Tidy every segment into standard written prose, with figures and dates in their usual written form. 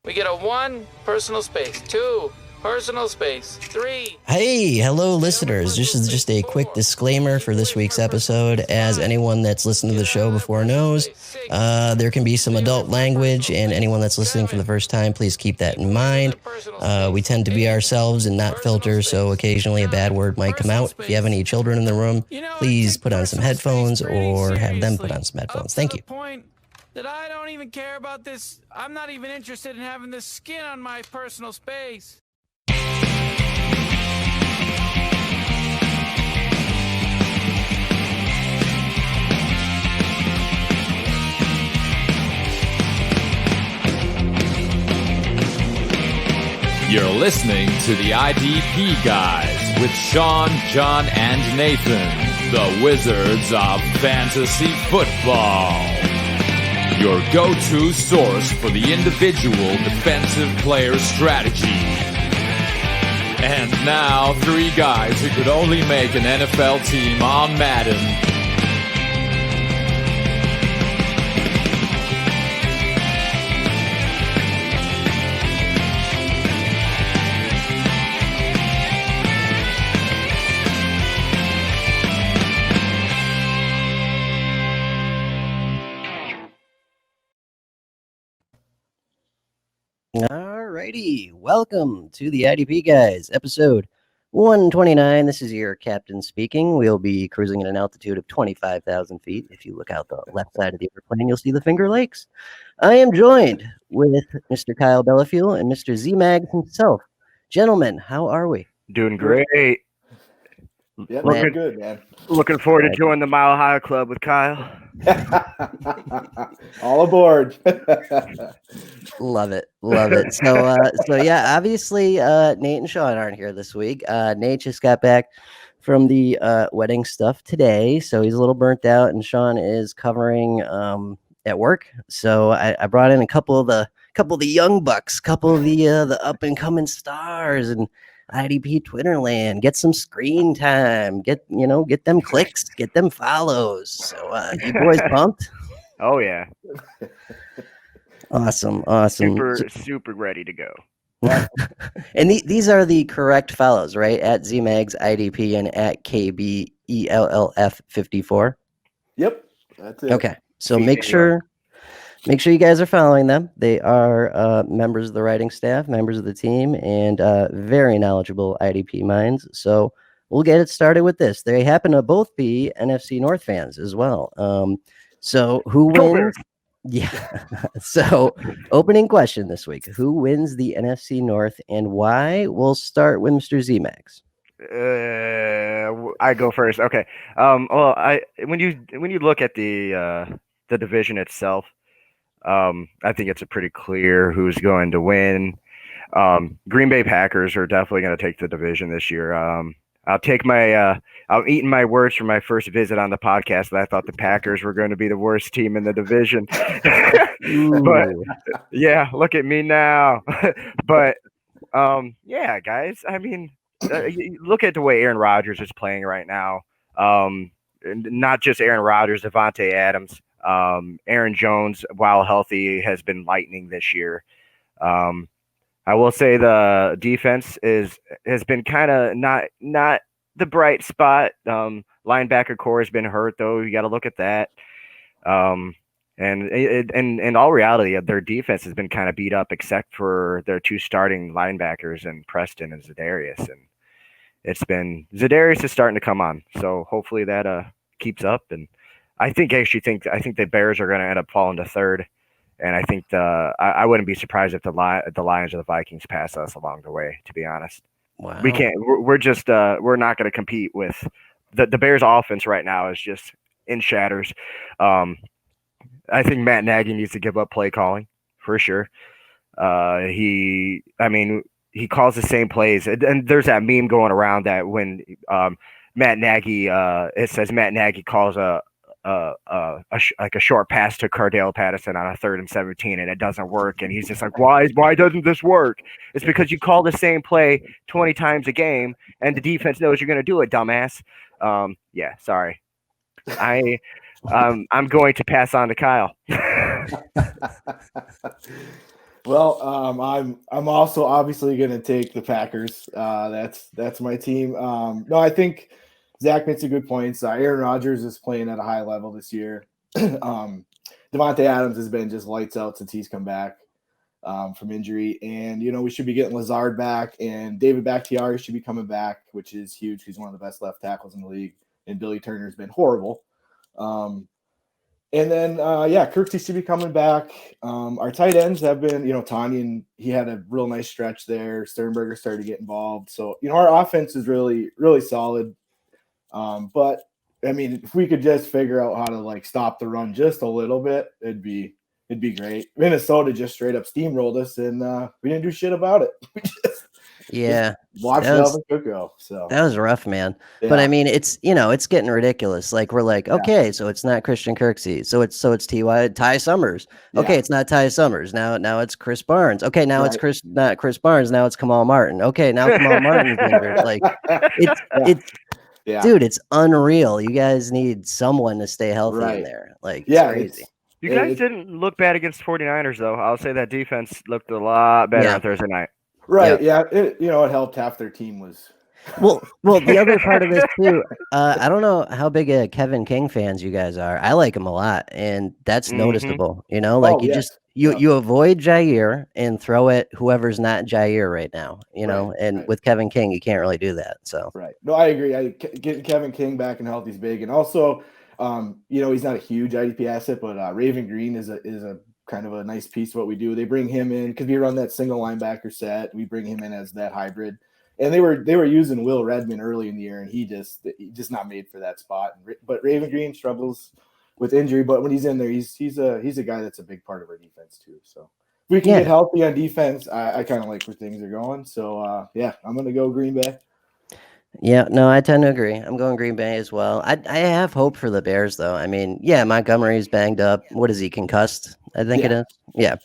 We get a 1, personal space, 2, personal space, 3. Hey, hello listeners. This is just a quick disclaimer for this week's episode. As anyone that's listened to the show before knows, there can be some adult language, and anyone that's listening for the first time, please keep that in mind. We tend to be ourselves and not filter, so occasionally a bad word might come out. If you have any children in the room, please put on some headphones or have them put on some headphones. Thank you. That I don't even care about this. I'm not even interested in having this skin on my personal space. You're listening to the IDP Guys with Sean, John, and Nathan, the Wizards of Fantasy Football. Your go-to source for the individual defensive player strategy. And now, 3 guys who could only make an NFL team on Madden. Alrighty, welcome to the IDP Guys, episode 129. This is your captain speaking. We'll be cruising at an altitude of 25,000 feet. If you look out the left side of the airplane, you'll see the Finger Lakes. I am joined with Mr. Kyle Bellafuel and Mr. Z-Mag himself. Gentlemen, how are we? Doing great. Yeah, looking good, man. Looking forward to joining the Mile High Club with Kyle. All aboard. Love it. So yeah, obviously Nate and Sean aren't here this week. Nate just got back from the wedding stuff today, so he's a little burnt out, and Sean is covering at work. So I brought in a couple of the young bucks, couple of the up and coming stars and IDP Twitter land, get some screen time, get them clicks, get them follows. So you boys pumped? Oh yeah. Awesome. Super ready to go. And these are the correct follows, right? At ZMags IDP and at KBELLF54. Yep. That's it. Okay. So make sure you guys are following them. They are members of the writing staff, members of the team, and very knowledgeable IDP minds. So we'll get it started with this. They happen to both be NFC North fans as well. So who wins? Yeah. So opening question this week: who wins the NFC North and why? We'll start with Mr. Z-Max. I go first. Okay. Well, when you look at the division itself, I think it's a pretty clear who's going to win. Green Bay Packers are definitely going to take the division this year. I'm eating my words from my first visit on the podcast that I thought the Packers were going to be the worst team in the division. But yeah, look at me now. But yeah, guys, I mean, look at the way Aaron Rodgers is playing right now. Not just Aaron Rodgers, Devontae Adams. Aaron Jones, while healthy, has been lightning this year. I will say the defense has been kind of not the bright spot. Linebacker core has been hurt, though. You got to look at that. And in all reality, their defense has been kind of beat up, except for their 2 starting linebackers, and Preston and Zadarius. And Zadarius is starting to come on, so hopefully that keeps up. And I think the Bears are going to end up falling to 3rd, and I think I wouldn't be surprised if the Lions or the Vikings pass us along the way. To be honest, Wow. we can't. We're just we're not going to compete with the Bears' offense right now. Is just in shatters. I think Matt Nagy needs to give up play calling for sure. He calls the same plays, and there's that meme going around that when Matt Nagy it says Matt Nagy calls a short pass to Cardale Patterson on a 3rd and 17, and it doesn't work. And he's just like, why doesn't this work? It's because you call the same play 20 times a game, and the defense knows you're going to do it, dumbass. Yeah, sorry. I'm going to pass on to Kyle. Well, I'm also obviously going to take the Packers. That's my team. No, I think Zach makes a good point. Aaron Rodgers is playing at a high level this year. Devontae Adams has been just lights out since he's come back from injury, and we should be getting Lazard back, and David Bakhtiari should be coming back, which is huge. He's one of the best left tackles in the league, and Billy Turner's been horrible. And then, Kirksey should be coming back. Our tight ends have been, Tanyan, he had a real nice stretch there. Sternberger started to get involved. So, our offense is really, really solid. But, I mean, if we could just figure out how to, stop the run just a little bit, it'd be great. Minnesota just straight up steamrolled us, and we didn't do shit about it. We just watched Dalvin Cook go. So that was rough, man. Yeah. But I mean, it's getting ridiculous. Like we're like, okay, so it's not Christian Kirksey, so it's Ty Summers. Okay, it's not Ty Summers. Now it's Chris Barnes. Okay, now it's not Chris Barnes. Now it's Kamal Martin. Okay, now Kamal Martin's injured. Like it's dude, it's unreal. You guys need someone to stay healthy in there. Like it's crazy. You guys didn't look bad against 49ers, though. I'll say that defense looked a lot better on Thursday night. Right. Yeah. It helped half their team was. Well, the other part of this too, I don't know how big a Kevin King fans you guys are. I like him a lot, and that's noticeable. You avoid Jair and throw at whoever's not Jair right now. With Kevin King, you can't really do that. So No, I agree. Getting Kevin King back and healthy is big, and also, he's not a huge IDP asset, but Raven Green is a kind of a nice piece of what we do. They bring him in because we run that single linebacker set. We bring him in as that hybrid, and they were using Will Redmond early in the year, and he just not made for that spot. But Raven Green struggles with injury, but when he's in there, he's a guy that's a big part of our defense too. So if we can get healthy on defense, I kind of like where things are going. So I'm gonna go Green Bay. Yeah, no, I tend to agree. I'm going Green Bay as well. I have hope for the Bears, though. I mean, Montgomery's banged up. What is he, concussed? I think it is. Yeah.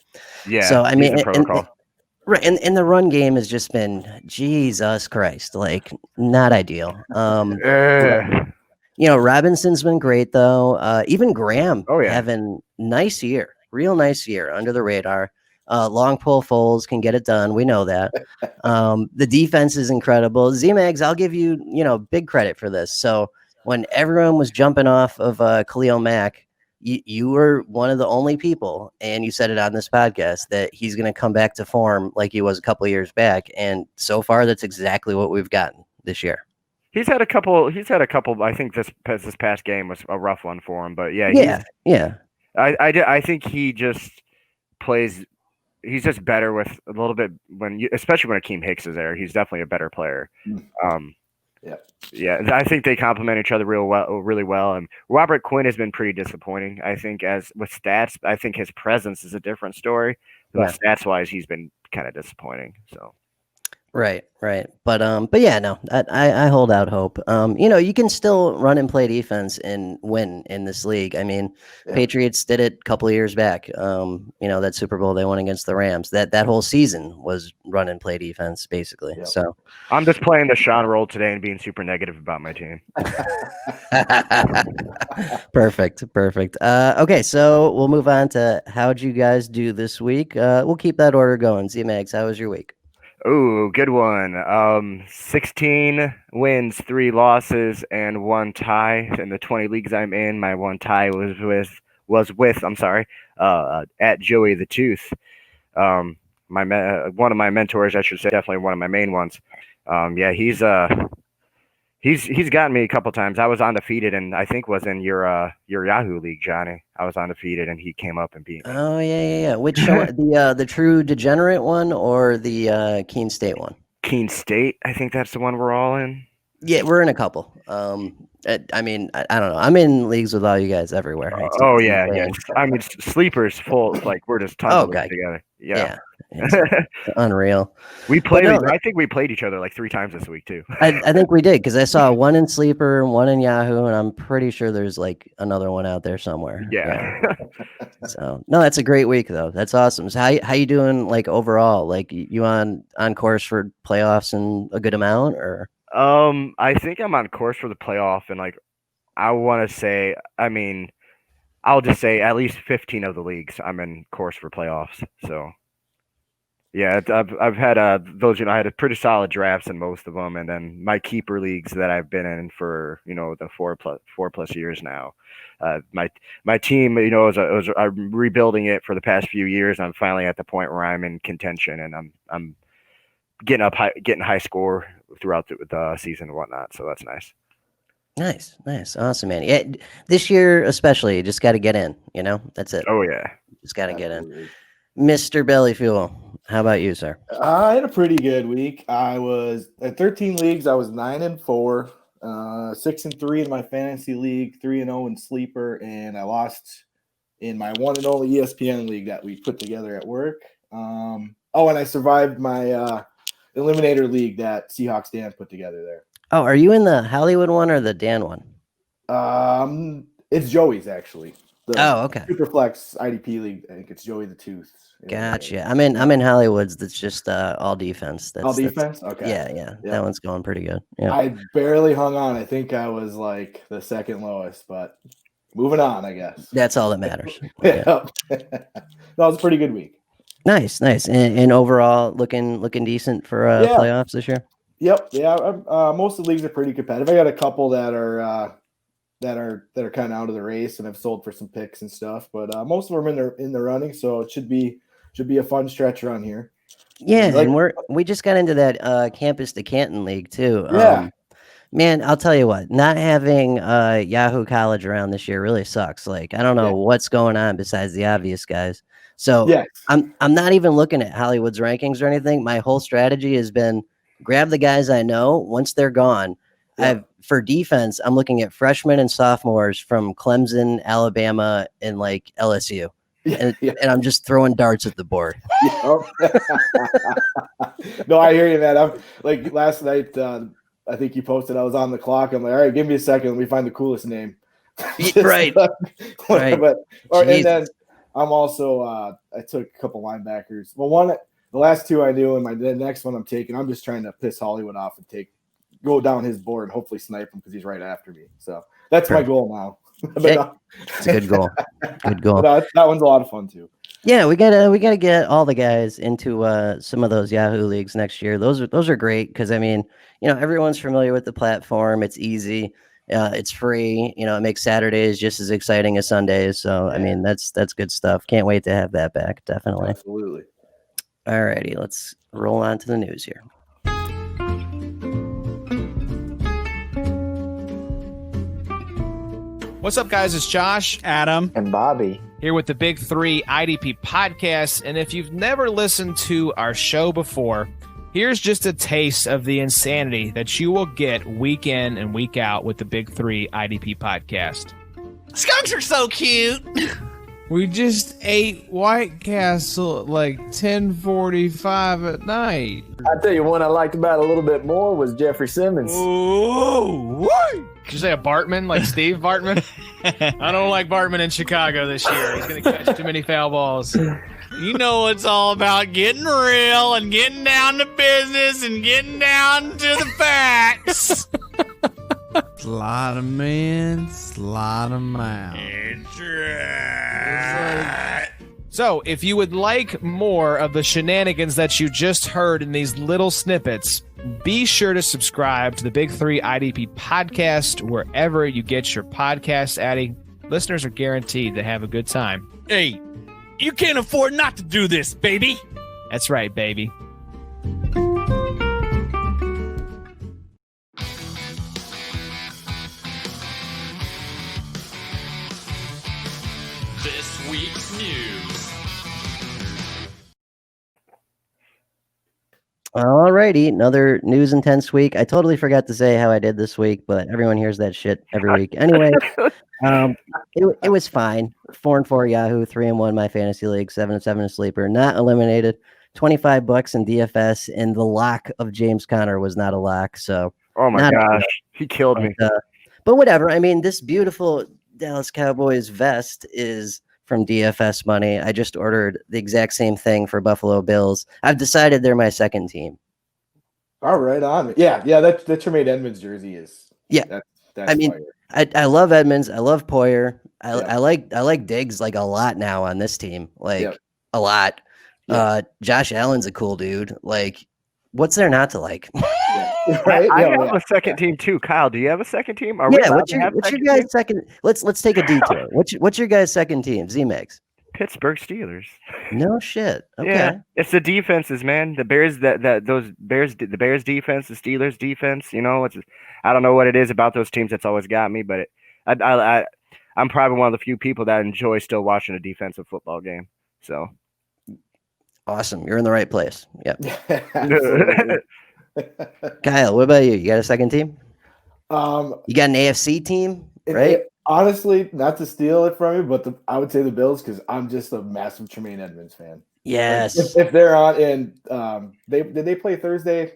So, I mean, and the run game has just been, Jesus Christ, like, not ideal. Robinson's been great, though. Even Graham having real nice year under the radar. Long pull Foles can get it done. We know that. The defense is incredible. Z-Mags, I'll give you, big credit for this. So when everyone was jumping off of Khalil Mack, you were one of the only people, and you said it on this podcast, that he's going to come back to form like he was a couple of years back. And so far, that's exactly what we've gotten this year. He's had a couple. I think this past game was a rough one for him, but I think he just plays. He's just better with a little bit especially when Akeem Hicks is there. He's definitely a better player. I think they complement each other really well. And Robert Quinn has been pretty disappointing. I think with stats, I think his presence is a different story. But stats wise, he's been kind of disappointing. So. Right. But yeah, no, I hold out hope. You can still run and play defense and win in this league. I mean, Patriots did it a couple of years back. That Super Bowl they won against the Rams. That whole season was run and play defense, basically. Yep. So I'm just playing the Sean role today and being super negative about my team. Perfect. Okay, so we'll move on to how'd you guys do this week. We'll keep that order going. Z-Mags, how was your week? Ooh, good one. 16 wins, 3 losses, and 1 tie. In the 20 leagues I'm in, my 1 tie was with at Joey the Tooth. One of my mentors, I should say, definitely one of my main ones. He's gotten me a couple times. I was undefeated, and I think was in your Yahoo league, Johnny. I was undefeated, and he came up and beat me. Oh yeah. Which the True Degenerate one or the Keene State one? Keene State. I think that's the one we're all in. Yeah, we're in a couple. I mean, I don't know. I'm in leagues with all you guys everywhere. Yeah. I mean, sleepers full. Like we're just tons of them together. Yeah. It's unreal. I think we played each other like 3 times this week too. I think we did because I saw one in Sleeper and one in Yahoo, and I'm pretty sure there's like another one out there somewhere. Yeah. So no, that's a great week though. That's awesome. So how you doing like overall? Like you on course for playoffs and a good amount or? I think I'm on course for the playoff, and like I want to say, I mean, I'll just say at least 15 of the leagues I'm in course for playoffs. So Yeah, I've had those. I had a pretty solid drafts in most of them, and then my keeper leagues that I've been in for the four plus years now. My team, I'm rebuilding it for the past few years. I'm finally at the point where I'm in contention, and I'm getting high score throughout the season and whatnot. So that's nice. Nice, awesome, man. Yeah, this year especially, you just got to get in. That's it. Oh yeah, just got to get in. Mr. Belly Fuel, how about you, sir? I had a pretty good week. I was at 13 leagues. I was 9-4, 6-3 in my fantasy league, 3-0 in sleeper, and I lost in my one and only ESPN league that we put together at work. And I survived my Eliminator league that Seahawks Dan put together there. Oh, are you in the Hollywood one or the Dan one? It's Joey's actually. Okay. Superflex IDP league. I think it's Joey the Tooth. Gotcha. I'm in Hollywood's. That's just all defense. All defense. Okay. Yeah. That one's going pretty good. Yeah. I barely hung on. I think I was like the second lowest, but moving on, I guess. That's all that matters. Yeah. That was a pretty good week. Nice. And overall, looking decent for playoffs this year. Yep. Yeah. Most of the leagues are pretty competitive. I got a couple that are kind of out of the race, and I've sold for some picks and stuff. But most of them are in the running, so it should be a fun stretch run here. Yeah, and we just got into that Campus to Canton league too. Yeah. Man, I'll tell you what, not having Yahoo College around this year really sucks. Like, I don't know what's going on besides the obvious guys. So I'm not even looking at Hollywood's rankings or anything. My whole strategy has been grab the guys I know. Once they're gone, for defense, I'm looking at freshmen and sophomores from Clemson, Alabama, and like LSU. And I'm just throwing darts at the board. No, I hear you, man. I'm like last night, I think you posted I was on the clock. I'm like, all right, give me a second. Let me find the coolest name. Right. And then I'm also I took a couple linebackers. Well, the last two I knew, and the next one I'm taking, I'm just trying to piss Hollywood off and go down his board and hopefully snipe him because he's right after me. So that's my goal now. It's a good goal. That one's a lot of fun too. Yeah, we gotta get all the guys into some of those Yahoo leagues next year. Those are great because everyone's familiar with the platform. It's easy. It's free. It makes Saturdays just as exciting as Sundays. So that's good stuff. Can't wait to have that back. Definitely. Absolutely. All righty, let's roll on to the news here. What's up, guys? It's Josh, Adam, and Bobby here with the Big Three IDP podcast. And if you've never listened to our show before, here's just a taste of the insanity that you will get week in and week out with the Big Three IDP podcast. Skunks are so cute. We just ate White Castle at like 10:45 at night. I tell you, one I liked about it a little bit more was Jeffrey Simmons. Ooh, did you say a Bartman, like Steve Bartman? I don't like Bartman in Chicago this year. He's going to catch too many foul balls. You know it's all about getting real and getting down to business and getting down to the facts. Slide 'em in, slide 'em out. It's right. So, if you would like more of the shenanigans that you just heard in these little snippets, be sure to subscribe to the Big Three IDP podcast wherever you get your podcast adding. Listeners are guaranteed to have a good time. Hey, you can't afford not to do this, baby. That's right, baby. This week's news. All righty, another news intense week. I totally forgot to say how I did this week, but everyone hears that shit every week. Anyway, it was fine. 4-4 Yahoo, 3-1 my fantasy league, 7-7 sleeper, not eliminated. $25 in DFS, and the lock of James Conner was not a lock. So, oh my gosh, he killed me. But whatever. I mean, this beautiful Dallas Cowboys vest is from DFS money. I just ordered the exact same thing for Buffalo Bills. I've decided they're my second team. All right, on. Yeah, that Tremaine Edmonds jersey is. Yeah, that's I mean, fire. I love Edmonds. I love Poyer. I like Diggs like a lot now on this team, like a lot. Josh Allen's a cool dude. Like, what's there not to like? Right? I Yeah, have a second team too. Kyle, do you have a second team? Are Yeah, we what's your guys' second? Let's take a detour. What's your guys' second team? Z-Max. Pittsburgh Steelers. No shit. Okay. Yeah, it's the defenses, man. The Bears, the Bears defense, the Steelers defense. You know, I don't know what it is about those teams that's always got me, but I'm probably one of the few people that enjoy still watching a defensive football game. So Awesome. You're in the right place. Yep. Absolutely. Kyle, what about you? You got a second team? You got an AFC team, right? Honestly, not to steal it from you, but I would say the Bills because I'm just a massive Tremaine Edmonds fan. Yes. If they're on, and did they play Thursday,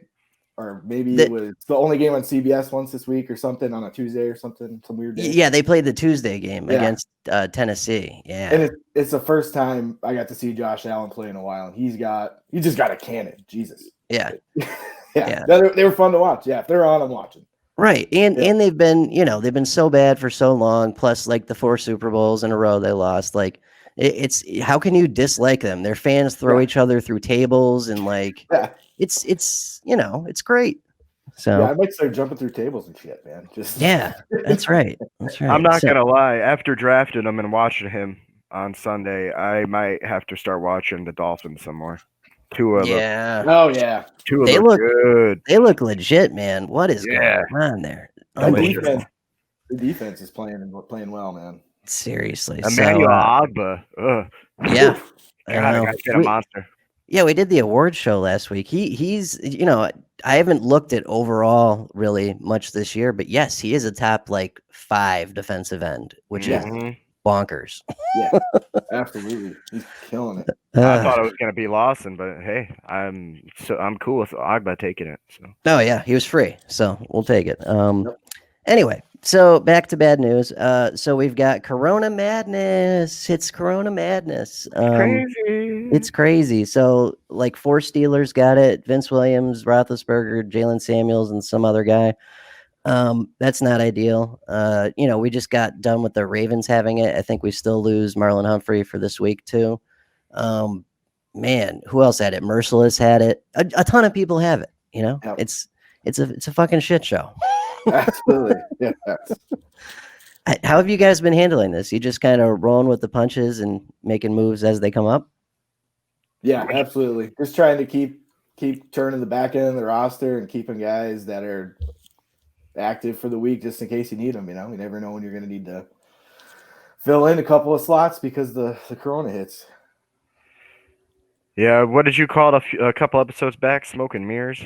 or maybe it was the only game on CBS once this week or something on a Tuesday or something, some weird day. Yeah, they played the Tuesday game against Tennessee. Yeah, and it's the first time I got to see Josh Allen play in a while, and he just got a cannon. Jesus. Yeah. Yeah. They were fun to watch. Yeah, if they're on, I'm watching. Right. And they've been so bad for so long, plus like the 4 Super Bowls in a row they lost. Like it's how can you dislike them? Their fans throw each other through tables and like it's great. So I might start jumping through tables and shit, man. that's right. That's right. I'm not gonna lie. After drafting him and watching him on Sunday, I might have to start watching the Dolphins some more. Tua They look good. They look legit, man. What is going on there? The defense is playing well, man. Seriously, Emmanuel Agba. Yeah, he's a monster. Yeah, we did the award show last week. He's I haven't looked at overall really much this year, but yes, he is a top like 5 defensive end, which is bonkers. Yeah, absolutely. He's killing it. I thought it was going to be Lawson, but hey, I'm cool with Agba taking it. So. Oh yeah, he was free, so we'll take it. Anyway, so back to bad news. So we've got Corona Madness. It's Corona Madness. Crazy. It's crazy. So like 4 Steelers got it: Vince Williams, Roethlisberger, Jalen Samuels, and some other guy. That's not ideal. We just got done with the Ravens having it. I think we still lose Marlon Humphrey for this week too. Man, who else had it? Merciless had it. A ton of people have it. It's a fucking shit show. Absolutely. Yeah. How have you guys been handling this? You just kind of rolling with the punches and making moves as they come up? Yeah, absolutely. Just trying to keep turning the back end of the roster and keeping guys that are active for the week just in case you need them. You never know when you're going to need to fill in a couple of slots because the Corona hits. Yeah, what did you call it a couple episodes back? Smoke and mirrors?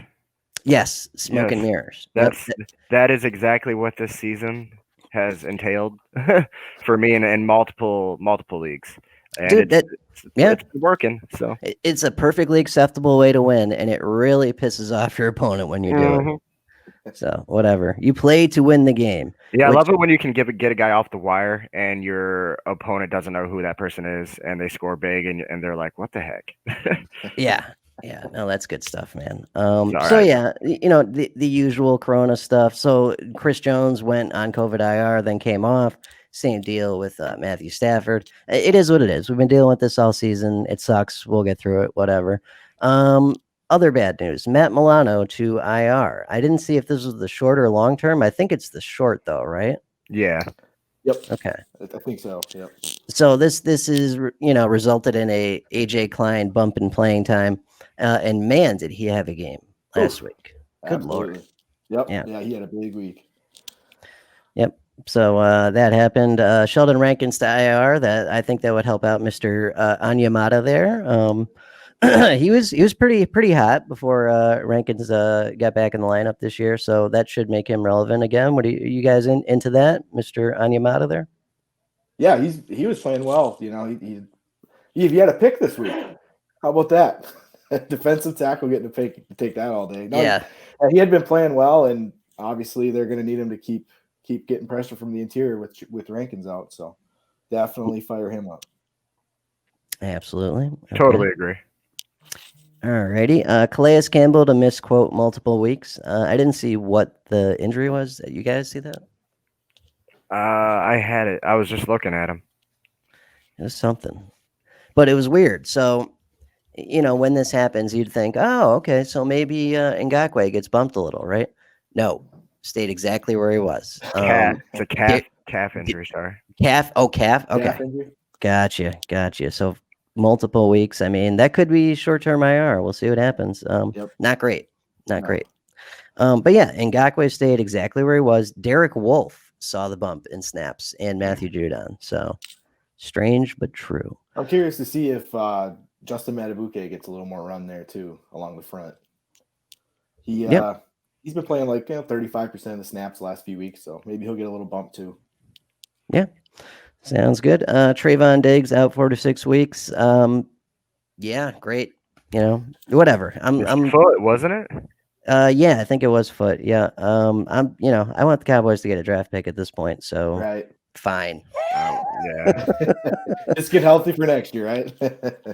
Yes, smoke and mirrors. That is exactly what this season has entailed for me in multiple leagues. And dude, it's working. So it's a perfectly acceptable way to win, and it really pisses off your opponent when you do it. So whatever, you play to win the game. Yeah, I love it when you can get a guy off the wire and your opponent doesn't know who that person is, and they score big, and they're like, "What the heck?" Yeah, no, that's good stuff, man. The usual Corona stuff. So Chris Jones went on COVID IR, then came off. Same deal with Matthew Stafford. It is what it is. We've been dealing with this all season. It sucks. We'll get through it. Whatever. Other bad news. Matt Milano to IR. I didn't see if this was the short or long term. I think it's the short though, right? Yeah. Yep. Okay. I think so. Yep. So this is resulted in a AJ Klein bump in playing time, and man, did he have a game last week? Good Absolutely. Lord. Yep. Yeah, he had a big week. Yep. So that happened. Sheldon Rankins to IR. That I think that would help out Mr. Anyamata there. He was pretty hot before Rankins got back in the lineup this year, so that should make him relevant again. What are you guys into that, Mr. Anyamata there? Yeah, he was playing well. He had a pick this week. How about that? Defensive tackle getting to take that all day. He had been playing well, and obviously they're going to need him to keep getting pressure from the interior with Rankins out. So definitely fire him up. Absolutely. Okay. Totally agree. Alrighty. Calais Campbell to misquote multiple weeks. I didn't see what the injury was. You guys see that? I had it. I was just looking at him. It was something, but it was weird. So when this happens, you'd think, oh, okay, so maybe Ngakoue gets bumped a little, right? No, stayed exactly where he was. It's a calf injury, sorry. Calf. Oh, calf. Okay. Calf injury? Gotcha. So multiple weeks. I mean, that could be short-term IR. We'll see what happens. Not great. Not great. But yeah, Ngakoue stayed exactly where he was. Derek Wolfe saw the bump in snaps and Matthew Judon. So strange, but true. I'm curious to see if Justin Matabuke gets a little more run there too, along the front. He's been playing like 35% of the snaps the last few weeks, so maybe he'll get a little bump too. Yeah, sounds good. Trayvon Diggs out 4 to 6 weeks. Yeah, great. Whatever. I'm foot, wasn't it? Yeah, I think it was foot. Yeah. I want the Cowboys to get a draft pick at this point. So Right. Fine. Yeah. Just get healthy for next year, right?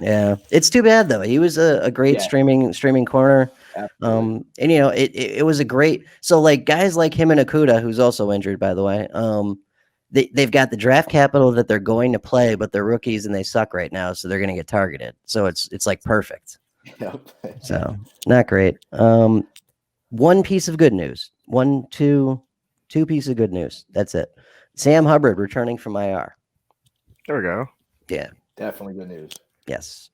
Yeah, it's too bad though. He was a great streaming corner. Absolutely. And it was a great. So like guys like him and Okuda, who's also injured, by the way. They've got the draft capital that they're going to play, but they're rookies and they suck right now, so they're going to get targeted. So it's like perfect. Yep. So not great. One piece of good news. Two pieces of good news. That's it. Sam Hubbard returning from IR. There we go. Yeah. Definitely good news. Yes.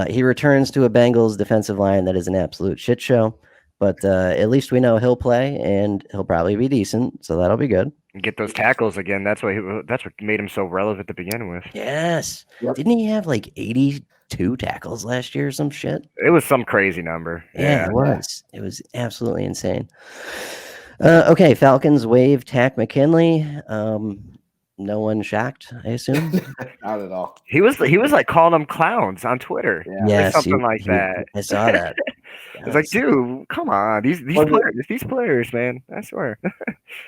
He returns to a Bengals defensive line that is an absolute shit show, but at least we know he'll play and he'll probably be decent, so that'll be good. Get those tackles again. That's what made him so relevant to begin with. Yes. Yep. Didn't he have like 82 tackles last year or some shit? It was some crazy number. Yeah, it was. It was absolutely insane. Okay, Falcons waive Tack McKinley. No one shocked, I assume. Not at all. He was like calling them clowns on Twitter. Yeah. Or something like that. I saw that. It's like, dude, come on, these players, man. I swear.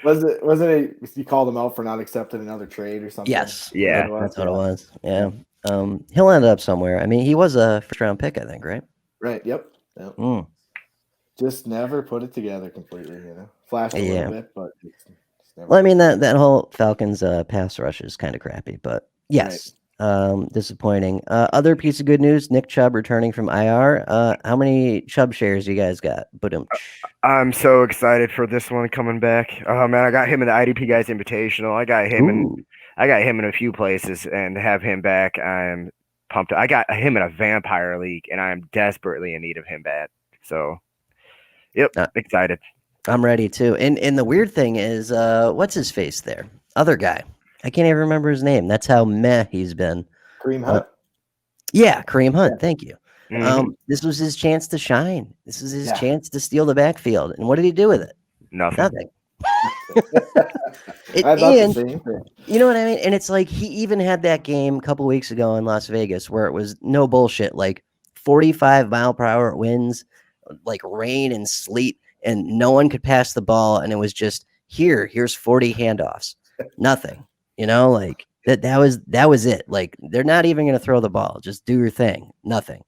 Wasn't it? You called him out for not accepting another trade or something? Yes. Yeah. That's what it was. Yeah. He'll end up somewhere. I mean, he was a first round pick, I think, right? Right. Yep. Just never put it together completely. Flashed a little bit, but. Well, I mean that whole Falcons pass rush is kind of crappy, but yes, disappointing. Other piece of good news: Nick Chubb returning from IR. How many Chubb shares you guys got? I'm so excited for this one coming back. Oh man, I got him in the IDP guys invitational. I got him in a few places, and to have him back, I'm pumped. I got him in a vampire league, and I am desperately in need of him back. So, excited. I'm ready too. And the weird thing is, what's his face there? Other guy. I can't even remember his name. That's how meh he's been. Kareem Hunt. Yeah, Kareem Hunt. Thank you. Mm-hmm. This was his chance to shine. This was his chance to steal the backfield. And what did he do with it? Nothing. I thought the same thing. You know what I mean? And it's like he even had that game a couple weeks ago in Las Vegas where it was no bullshit, like 45 mile per hour winds, like rain and sleet. And no one could pass the ball, and it was just here's 40 handoffs, nothing. Like that was it. Like they're not even going to throw the ball. Just do your thing, nothing.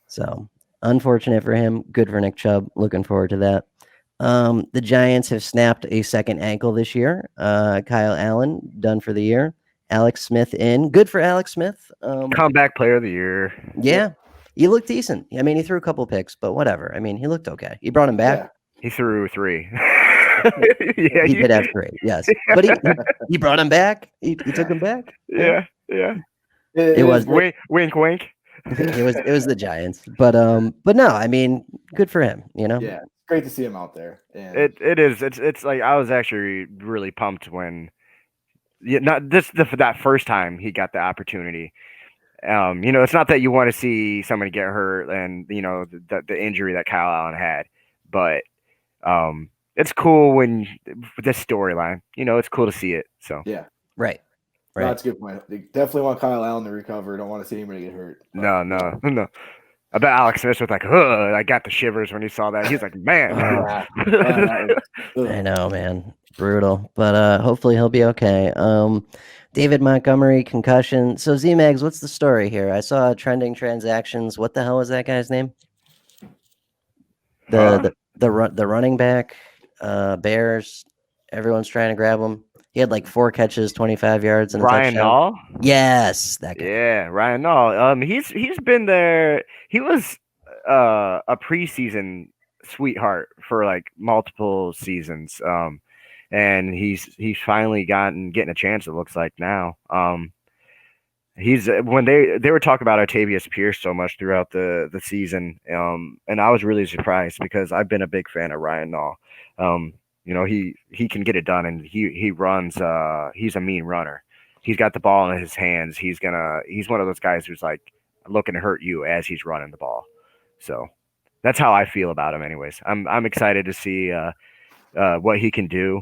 So unfortunate for him. Good for Nick Chubb. Looking forward to that. The Giants have snapped a second ankle this year. Kyle Allen done for the year. Alex Smith in. Good for Alex Smith. Comeback player of the year. Yeah, he looked decent. I mean, he threw a couple picks, but whatever. I mean, he looked okay. You brought him back. Yeah. He threw 3. He did have 3, yes. But he brought him back. He took him back. Yeah. It was wink. It was the Giants, but no, I mean, good for him. Yeah, it's great to see him out there. And it is. It's like I was actually really pumped when, that first time he got the opportunity. It's not that you want to see somebody get hurt and the injury that Kyle Allen had, but it's cool when this storyline, it's cool to see it. So right. No, that's a good point. They definitely want Kyle Allen to recover. Don't want to see anybody get hurt. No. I bet Alex Smith was like, I got the shivers when he saw that. He's like, man. I know, man. Brutal. But hopefully he'll be okay. David Montgomery, concussion. So Z-Mags, what's the story here? I saw trending transactions. What the hell was that guy's name? The running back, Bears. Everyone's trying to grab him. He had like 4 catches, 25 yards, and a Ryan touchdown. Nall? Yes, that guy. Yeah, Ryan Nall. He's been there. He was a preseason sweetheart for like multiple seasons. And he's finally getting a chance, it looks like now. He's when they were talking about Artavius Pierce so much throughout the season, and I was really surprised because I've been a big fan of Ryan Nall. He can get it done, and he runs. He's a mean runner. He's got the ball in his hands. He's one of those guys who's like looking to hurt you as he's running the ball. So that's how I feel about him. Anyways, I'm excited to see what he can do.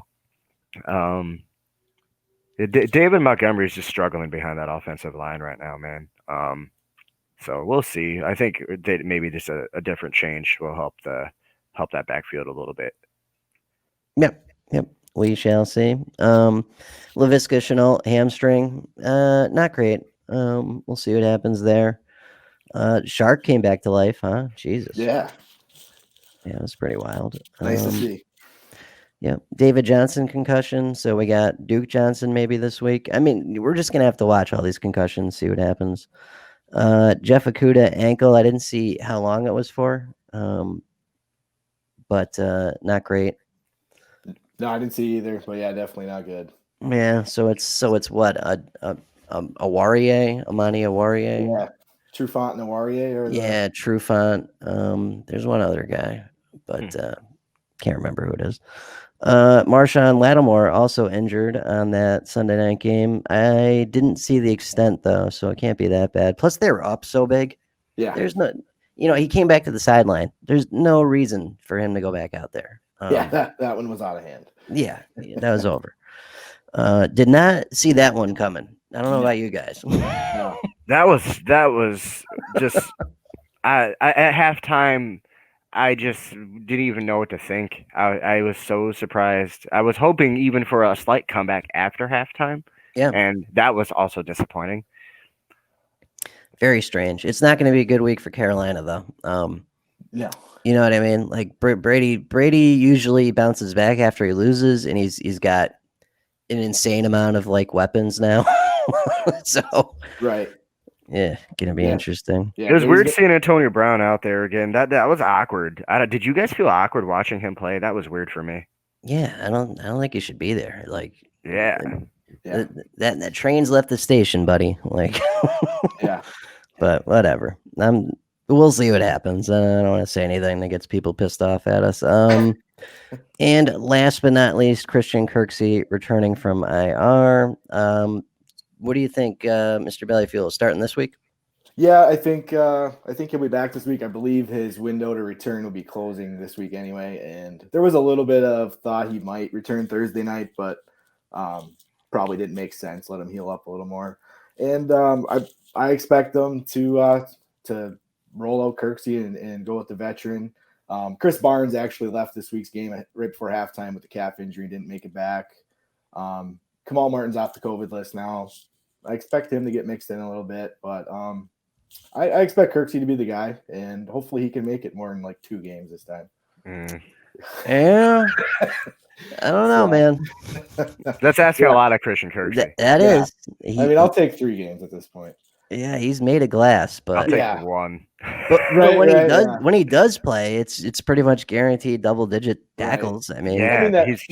David Montgomery is just struggling behind that offensive line right now, man. So we'll see. I think maybe just a different change will help that backfield a little bit. Yep. We shall see. Laviska Shenault hamstring, not great. We'll see what happens there. Shark came back to life, huh? Jesus. Yeah. Yeah, it was pretty wild. Nice to see. Yeah, David Johnson concussion. So we got Duke Johnson maybe this week. I mean, we're just gonna have to watch all these concussions, see what happens. Jeff Okudah ankle. I didn't see how long it was for, but not great. No, I didn't see either. But yeah, definitely not good. Yeah, so it's what Amani Awarie. Yeah, Trufant and Awarie, Trufant. There's one other guy, but can't remember who it is. Marshawn Lattimore also injured on that Sunday night game. I didn't see the extent though, so it can't be that bad. Plus, they were up so big. Yeah, there's no, he came back to the sideline. There's no reason for him to go back out there. That one was out of hand. Yeah, that was over. Did not see that one coming. I don't know about you guys. No. That was just at halftime. I just didn't even know what to think. I was so surprised. I was hoping even for a slight comeback after halftime. Yeah. And that was also disappointing. Very strange. It's not going to be a good week for Carolina, though. No. You know what I mean? Like Brady usually bounces back after he loses, and he's got an insane amount of like weapons now. So right. Yeah, gonna be interesting. Yeah, it was weird seeing Antonio Brown out there again. That was awkward. Did you guys feel awkward watching him play? That was weird for me. Yeah, I don't think you should be there. Like, yeah, that train's left the station, buddy. Like, yeah. But whatever. We'll see what happens. I don't want to say anything that gets people pissed off at us. And last but not least, Christian Kirksey returning from IR. What do you think, Mr. Bellyfield, starting this week? Yeah, I think he'll be back this week. I believe his window to return will be closing this week anyway. And there was a little bit of thought he might return Thursday night, but probably didn't make sense. Let him heal up a little more. And I expect them to roll out Kirksey and go with the veteran. Chris Barnes actually left this week's game right before halftime with the calf injury, didn't make it back. Kamal Martin's off the COVID list now. I expect him to get mixed in a little bit, but I expect Kirksey to be the guy, and hopefully he can make it more than like 2 games this time. Yeah. I don't know, man. That's asking a lot of Christian Kirksey. That is. I'll take 3 games at this point. Yeah, he's made of glass, but I'll take 1. But when he does play, it's pretty much guaranteed double-digit tackles. Right. I mean, he's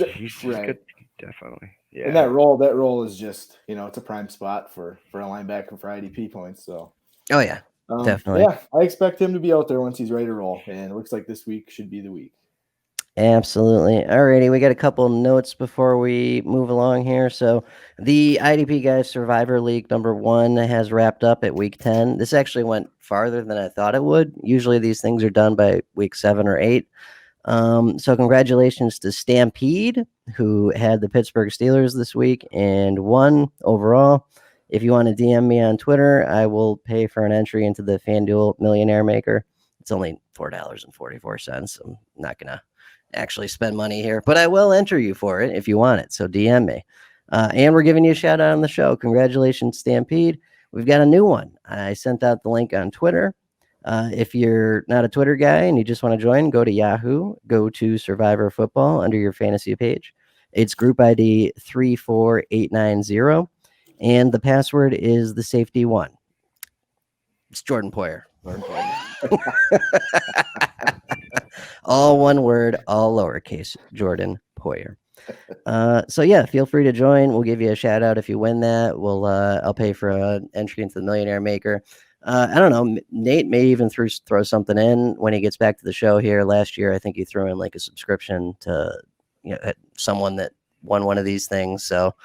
good, definitely. Yeah, and that role is just it's a prime spot for a linebacker for IDP points. So definitely. Yeah, I expect him to be out there once he's ready to roll, and it looks like this week should be the week. Absolutely. Alrighty, we got a couple notes before we move along here. So the IDP Guys Survivor League number 1 has wrapped up at week 10. This actually went farther than I thought it would. Usually these things are done by week 7 or 8. So congratulations to Stampede, who had the Pittsburgh Steelers this week and won overall. If you want to DM me on Twitter, I will pay for an entry into the FanDuel Millionaire Maker. It's only $4.44. I'm not going to actually spend money here, but I will enter you for it if you want it. So DM me. And we're giving you a shout out on the show. Congratulations, Stampede. We've got a new one. I sent out the link on Twitter. If you're not a Twitter guy and you just want to join, go to Yahoo, go to Survivor Football under your fantasy page. It's group ID 34890, and the password is the safety one. It's Jordan Poyer. All one word, all lowercase, Jordan Poyer. So yeah, feel free to join. We'll give you a shout out if you win that. I'll pay for an entry into the Millionaire Maker. I don't know. Nate may even throw something in when he gets back to the show here. Last year, I think he threw in like a subscription to someone that won one of these things. So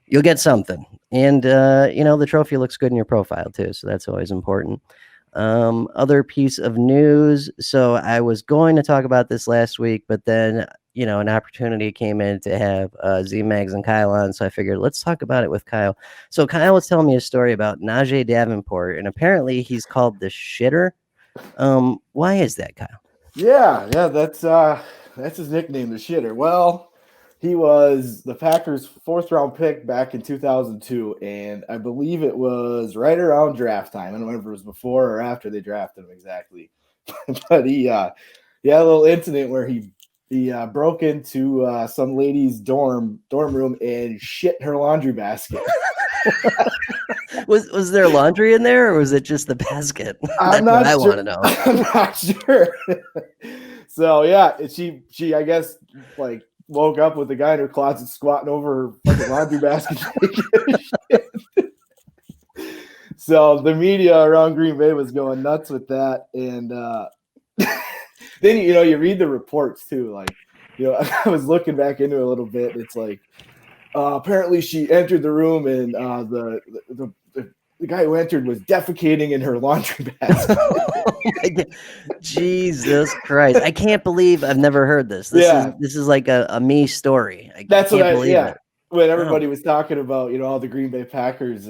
you'll get something. And the trophy looks good in your profile too, so that's always important. Other piece of news. So I was going to talk about this last week, but then an opportunity came in to have Z-Mags and Kyle on, so I figured let's talk about it with Kyle. So Kyle was telling me a story about Najee Davenport, and apparently he's called the shitter. Why is that, Kyle? Yeah, that's his nickname, the shitter. Well, he was the Packers' 4th round pick back in 2002, and I believe it was right around draft time. I don't remember if it was before or after they drafted him exactly, but he had a little incident where he broke into some lady's dorm room and shit in her laundry basket. Was there laundry in there, or was it just the basket? I'm not I sure. want to know. I'm not sure. So yeah, she I guess like woke up with the guy in her closet squatting over her fucking laundry basket. So the media around Green Bay was going nuts with that, and then you read the reports too. Like I was looking back into it a little bit. It's like apparently she entered the room and the guy who entered was defecating in her laundry basket. Oh my God. Jesus Christ! I can't believe I've never heard this. This is like a me story. That's can't what believe it. When everybody was talking about all the Green Bay Packers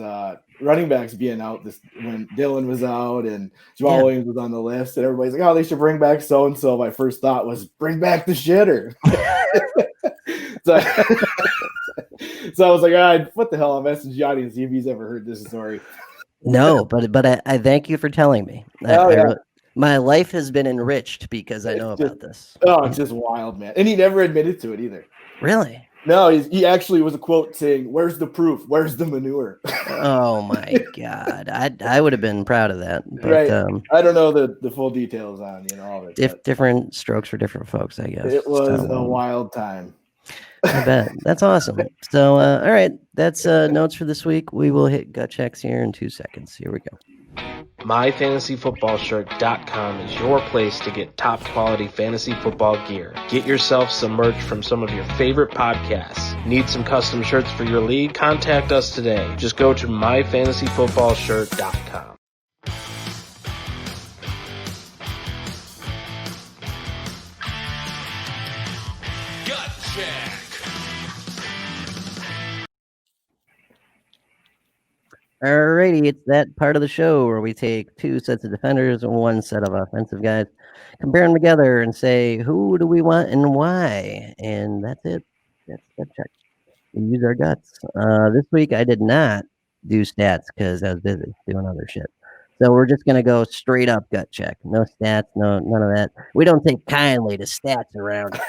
running backs being out when Dylan was out and Jamal Williams was on the list, and everybody's like, oh, they should bring back so and so. My first thought was bring back the shitter. So I was like, all right, what the hell? I'll message Johnny and see if he's ever heard this story. No, but I thank you for telling me. My life has been enriched because I know about this. Oh, it's just wild, man. And he never admitted to it either. Really? No, he actually was a quote saying, "Where's the proof? Where's the manure?" Oh my God, I would have been proud of that. But, right. I don't know the full details on all of it. Different strokes for different folks, I guess. It was a wild time. I bet. That's awesome. So, all right, that's notes for this week. We will hit gut checks here in 2 seconds. Here we go. MyFantasyFootballShirt.com is your place to get top quality fantasy football gear. Get yourself some merch from some of your favorite podcasts. Need some custom shirts for your league? Contact us today. Just go to MyFantasyFootballShirt.com. Gut check. Alrighty, it's that part of the show where we take 2 sets of defenders and 1 set of offensive guys, compare them together, and say who do we want and why. And that's it. That's gut check. We use our guts. This week I did not do stats because I was busy doing other shit. So we're just gonna go straight up gut check. No stats, none of that. We don't take kindly to stats around.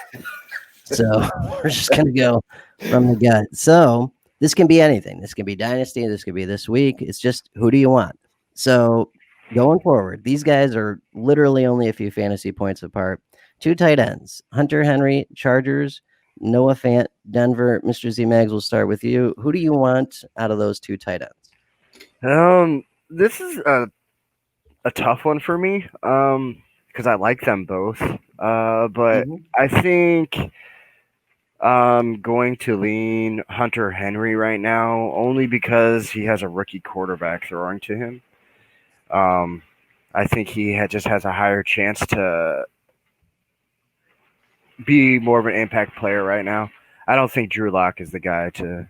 So we're just gonna go from the gut. So this can be anything. This can be dynasty. This could be this week. It's just who do you want? So going forward, these guys are literally only a few fantasy points apart. 2 tight ends: Hunter Henry, Chargers; Noah Fant, Denver. Mr. Z-Mags, we'll start with you. Who do you want out of those 2 tight ends? This is a tough one for me because I like them both. But I think I'm going to lean Hunter Henry right now, only because he has a rookie quarterback throwing to him. I think he just has a higher chance to be more of an impact player right now. I don't think Drew Lock is the guy to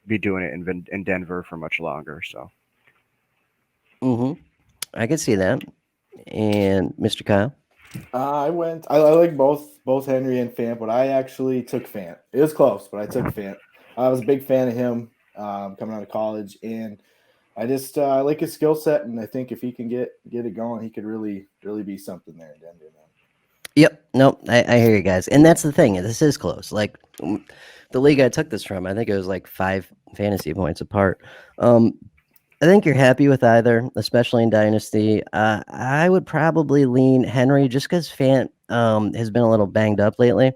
be doing it in Denver for much longer. So, I can see that. And Mr. Kyle? I like both Henry and Fant, but I actually took Fant. It was close, but I took Fant. I was a big fan of him coming out of college, and I just I like his skill set, and I think if he can get it going, he could really be something there in Denver, man. Yep. Nope. I hear you guys. And that's the thing. This is close. Like the league I took this from, I think it was like 5 fantasy points apart. I think you're happy with either, especially in Dynasty. I would probably lean Henry just because Fant has been a little banged up lately,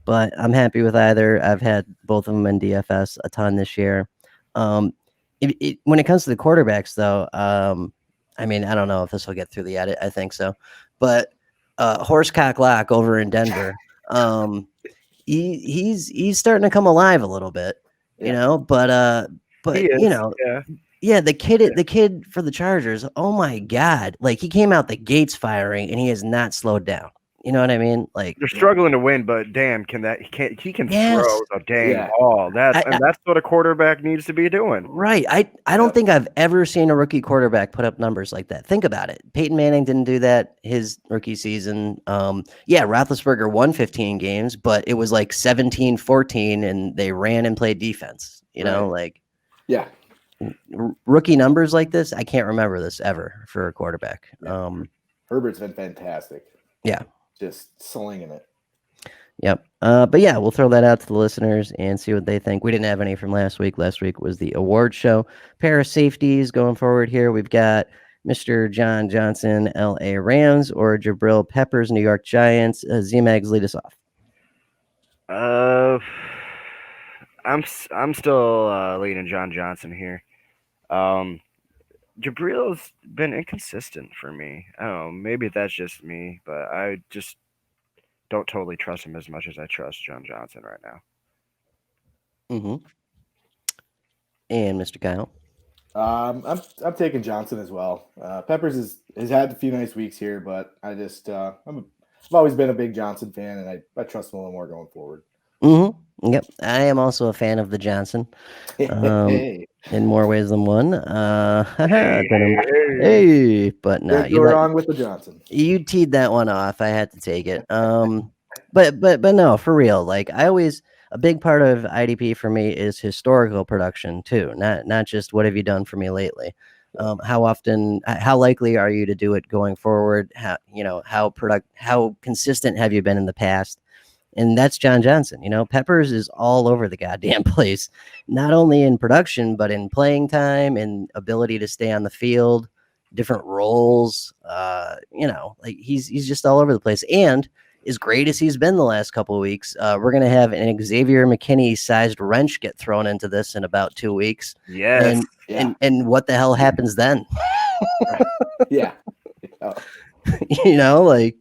but I'm happy with either. I've had both of them in DFS a ton this year. When it comes to the quarterbacks, though, I mean, I don't know if this will get through the edit. I think so, but Horsecock Lock over in Denver, he's starting to come alive a little bit, you know. But you know. Yeah, the kid for the Chargers. Oh my God! Like he came out the gates firing, and he has not slowed down. You know what I mean? Like they're struggling to win, but damn, he can throw the dang ball. That's what a quarterback needs to be doing. Right. I don't think I've ever seen a rookie quarterback put up numbers like that. Think about it. Peyton Manning didn't do that his rookie season. Roethlisberger won 15 games, but it was like 17-14, and they ran and played defense. You know, like rookie numbers like this, I can't remember this ever for a quarterback. Herbert's been fantastic. Yeah. Just slinging it. Yep. But yeah, we'll throw that out to the listeners and see what they think. We didn't have any from last week. Last week was the award show. Pair of safeties going forward here. We've got Mr. John Johnson, LA Rams, or Jabril Peppers, New York Giants. Z-Mags, lead us off. I'm still leading John Johnson here. Jabril's been inconsistent for me. I don't know. Maybe that's just me, but I just don't totally trust him as much as I trust John Johnson right now. Mm-hmm. And Mr. Kyle? I'm taking Johnson as well. Peppers has had a few nice weeks here, but I just I've always been a big Johnson fan, and I trust him a little more going forward. Mm-hmm. Yep, I am also a fan of the Johnson. In more ways than one. Hey, but no, you're wrong with the Johnson. You teed that one off. I had to take it. But no, for real. Like a big part of IDP for me is historical production too. Not just what have you done for me lately. How likely are you to do it going forward? How consistent have you been in the past? And that's John Johnson. You know, Peppers is all over the goddamn place, not only in production, but in playing time and ability to stay on the field, different roles. Like he's just all over the place. And as great as he's been the last couple of weeks, we're going to have an Xavier McKinney-sized wrench get thrown into this in about 2 weeks. Yes. And what the hell happens then? Yeah. You know, like,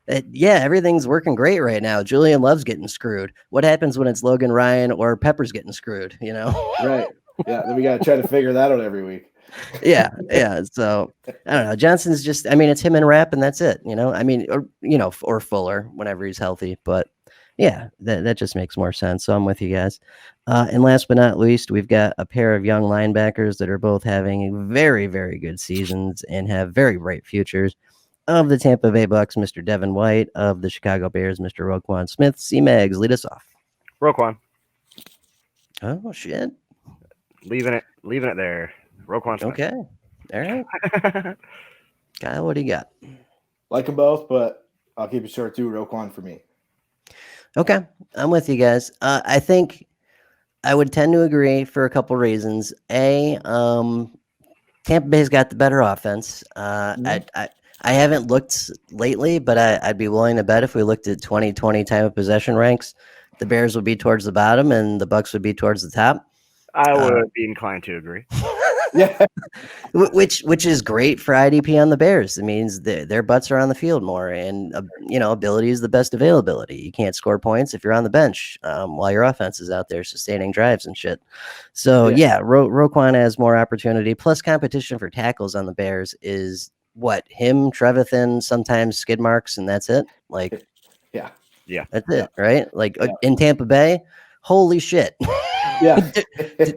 everything's working great right now. Julian Love's getting screwed. What happens when it's Logan Ryan or Pepper's getting screwed? You know, right? Yeah, then we got to try to figure that out every week. Yeah. So I don't know. Johnson's just. I mean, it's him and Rapp, and that's it. You know. I mean, or Fuller whenever he's healthy. But yeah, that just makes more sense. So I'm with you guys. And last but not least, we've got a pair of young linebackers that are both having very, very good seasons and have very bright futures. Of the Tampa Bay Bucks, Mr. Devin White. Of the Chicago Bears, Mr. Roquan Smith. C-Mags, lead us off. Roquan. Oh, shit. Leaving it there. Roquan Smith. Okay. All right. Kyle, what do you got? Like them both, but I'll keep it short too. Roquan for me. Okay. I'm with you guys. I think I would tend to agree for a couple reasons. Tampa Bay's got the better offense. I haven't looked lately, but I'd be willing to bet if we looked at 2020 time of possession ranks, the Bears would be towards the bottom and the Bucks would be towards the top. I would be inclined to agree. Yeah, which is great for IDP on the Bears. It means their butts are on the field more, and ability is the best availability. You can't score points if you're on the bench while your offense is out there sustaining drives and shit. So Roquan has more opportunity. Plus, competition for tackles on the Bears is him, Trevathan, sometimes skid marks, and that's it. Like, yeah, that's it, right? Like in Tampa Bay, holy shit. Yeah,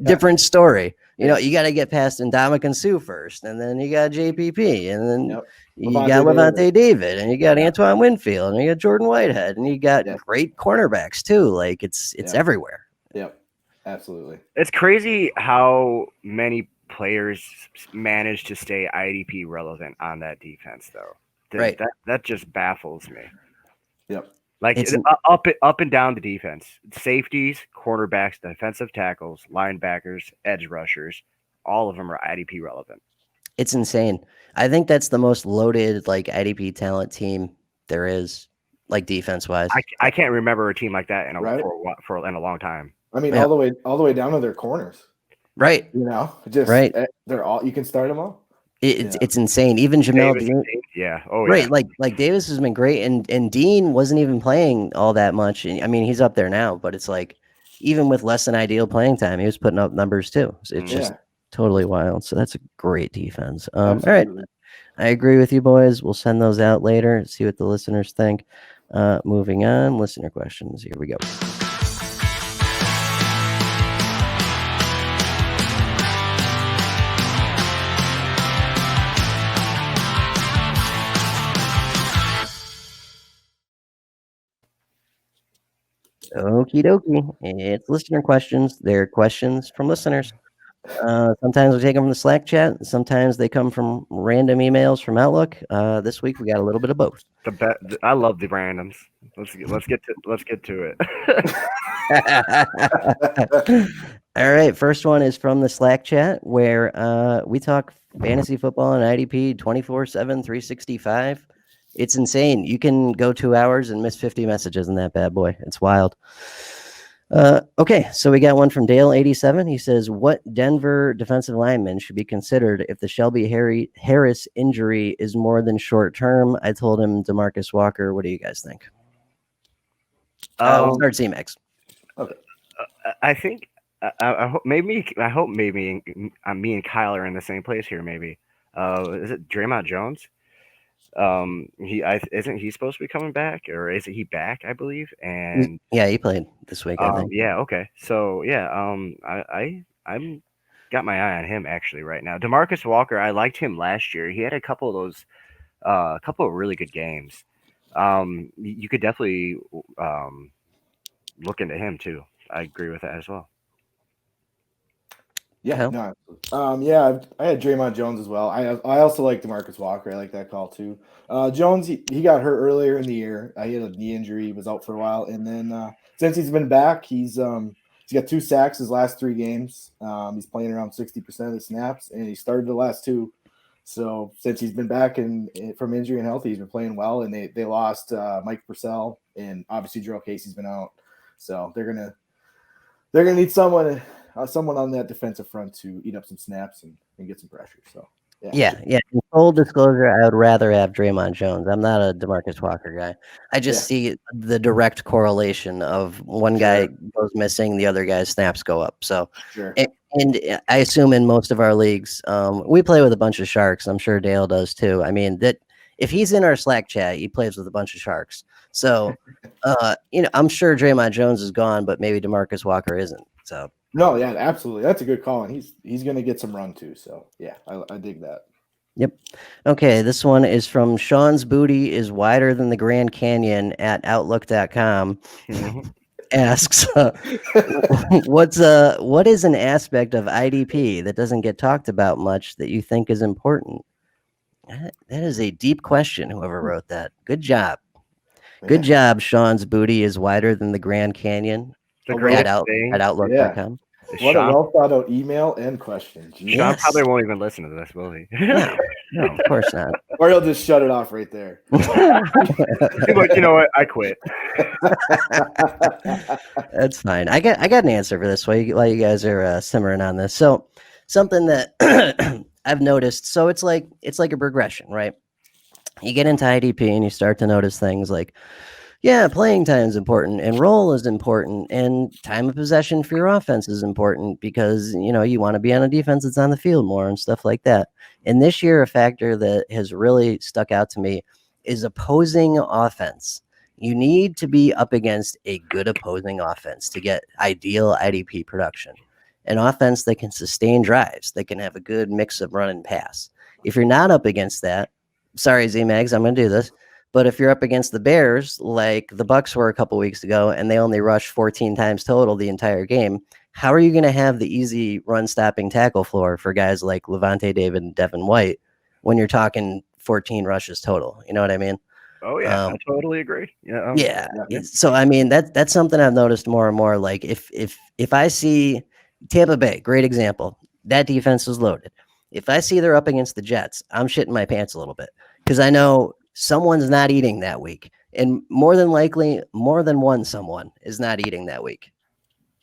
different story. You got to get past Ndamukong Suh first, and then you got JPP, and then you got Levante David, and you got Antoine Winfield, and you got Jordan Whitehead, and you got great cornerbacks too. Like it's everywhere. Yep, absolutely. It's crazy how many players manage to stay IDP relevant on that defense, though. Right. That just baffles me. Yep. Like It's up and down the defense. Safeties, quarterbacks, defensive tackles, linebackers, edge rushers. All of them are IDP relevant. It's insane. I think that's the most loaded like IDP talent team there is, like defense wise. I can't remember a team like that in a Right. in a long time. I mean, Yeah. all the way down to their corners. Right. You know, just Right. They're all, you can start them all. It's insane. Even Jamel Davis, Dean, yeah. Oh, right? yeah. Like Davis has been great, and Dean wasn't even playing all that much. And, I mean, he's up there now, but it's like even with less than ideal playing time, he was putting up numbers too. So it's just totally wild. So that's a great defense. All right, I agree with you, boys. We'll send those out later. See what the listeners think. Moving on, listener questions. Here we go. Okie dokie. It's listener questions. They're questions from listeners. Sometimes we take them from the Slack chat. Sometimes they come from random emails from Outlook. This week we got a little bit of both. I love the randoms. Let's get to it. All right. First one is from the Slack chat where we talk fantasy football and IDP 24/7, 365. It's insane. You can go 2 hours and miss 50 messages in that bad boy. It's wild. Okay, so we got one from Dale87. He says, what Denver defensive lineman should be considered if the Shelby Harris injury is more than short term? I told him Demarcus Walker. What do you guys think? We'll start C-Max. Okay. I think I hope maybe me and Kyle are in the same place here. Maybe is it Draymond Jones? Isn't he supposed to be coming back, or is he back? I believe, and yeah, he played this week. I think. Yeah, okay. So yeah, I'm got my eye on him actually right now. Demarcus Walker, I liked him last year. He had a couple of those, couple of really good games. You could definitely look into him too. I agree with that as well. Yeah, no, yeah, I had Draymond Jones as well. I also like Demarcus Walker. I like that call too. Jones, he got hurt earlier in the year. He had a knee injury. He was out for a while, and then since he's been back, he's got 2 sacks his last 3 games. He's playing around 60% of the snaps, and he started the last 2. So since he's been back and from injury and healthy, he's been playing well. And they lost Mike Purcell, and obviously Jarrell Casey's been out. So they're gonna need someone on that defensive front to eat up some snaps and get some pressure. So yeah. In full disclosure, I would rather have Draymond Jones. I'm not a Demarcus Walker guy. I just see the direct correlation of one guy goes missing, the other guy's snaps go up. So, and I assume in most of our leagues, we play with a bunch of sharks. I'm sure Dale does too. I mean, that if he's in our Slack chat, he plays with a bunch of sharks. So, I'm sure Draymond Jones is gone, but maybe Demarcus Walker isn't. So. No, yeah, absolutely. That's a good call, and he's going to get some run too. So yeah, I dig that. Yep. Okay, this one is from Sean's booty is wider than the Grand Canyon at Outlook.com. Asks, what is an aspect of IDP that doesn't get talked about much that you think is important? That is a deep question. Whoever wrote that, good job. Good job. Sean's booty is wider than the Grand Canyon. At Outlook.com. What a well thought out email and question. Sean probably won't even listen to this, will he? No, of course not. Or he'll just shut it off right there. Like, you know what? I quit. That's fine. I got an answer for this while you guys are simmering on this. So something that I've noticed. So it's like a progression, right? You get into IDP and you start to notice things like, yeah, playing time is important, and role is important, and time of possession for your offense is important because, you want to be on a defense that's on the field more and stuff like that. And this year, a factor that has really stuck out to me is opposing offense. You need to be up against a good opposing offense to get ideal IDP production. An offense that can sustain drives, that can have a good mix of run and pass. If you're not up against that, sorry, Z-Mags, I'm going to do this. But if you're up against the Bears, like the Bucs were a couple weeks ago, and they only rushed 14 times total the entire game, how are you going to have the easy run-stopping tackle floor for guys like Levante David and Devin White when you're talking 14 rushes total? You know what I mean? Oh yeah, I totally agree. Yeah. Yeah. So I mean that's something I've noticed more and more. Like if I see Tampa Bay, great example, that defense was loaded. If I see they're up against the Jets, I'm shitting my pants a little bit because I know someone's not eating that week, and more than likely, more than one someone is not eating that week.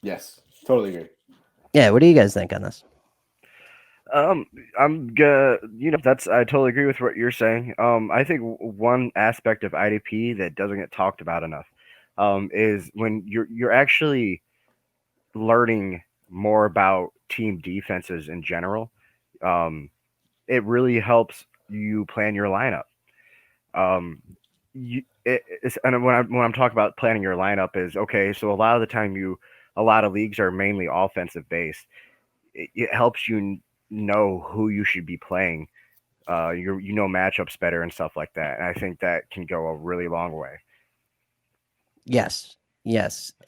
Yes, totally agree. Yeah. What do you guys think on this? I'm good. I totally agree with what you're saying. I think one aspect of IDP that doesn't get talked about enough, is when you're actually learning more about team defenses in general. It really helps you plan your lineup. And when I'm talking about planning your lineup is okay. So a lot of the time a lot of leagues are mainly offensive based. It helps you know who you should be playing. Matchups better and stuff like that. And I think that can go a really long way. Yes,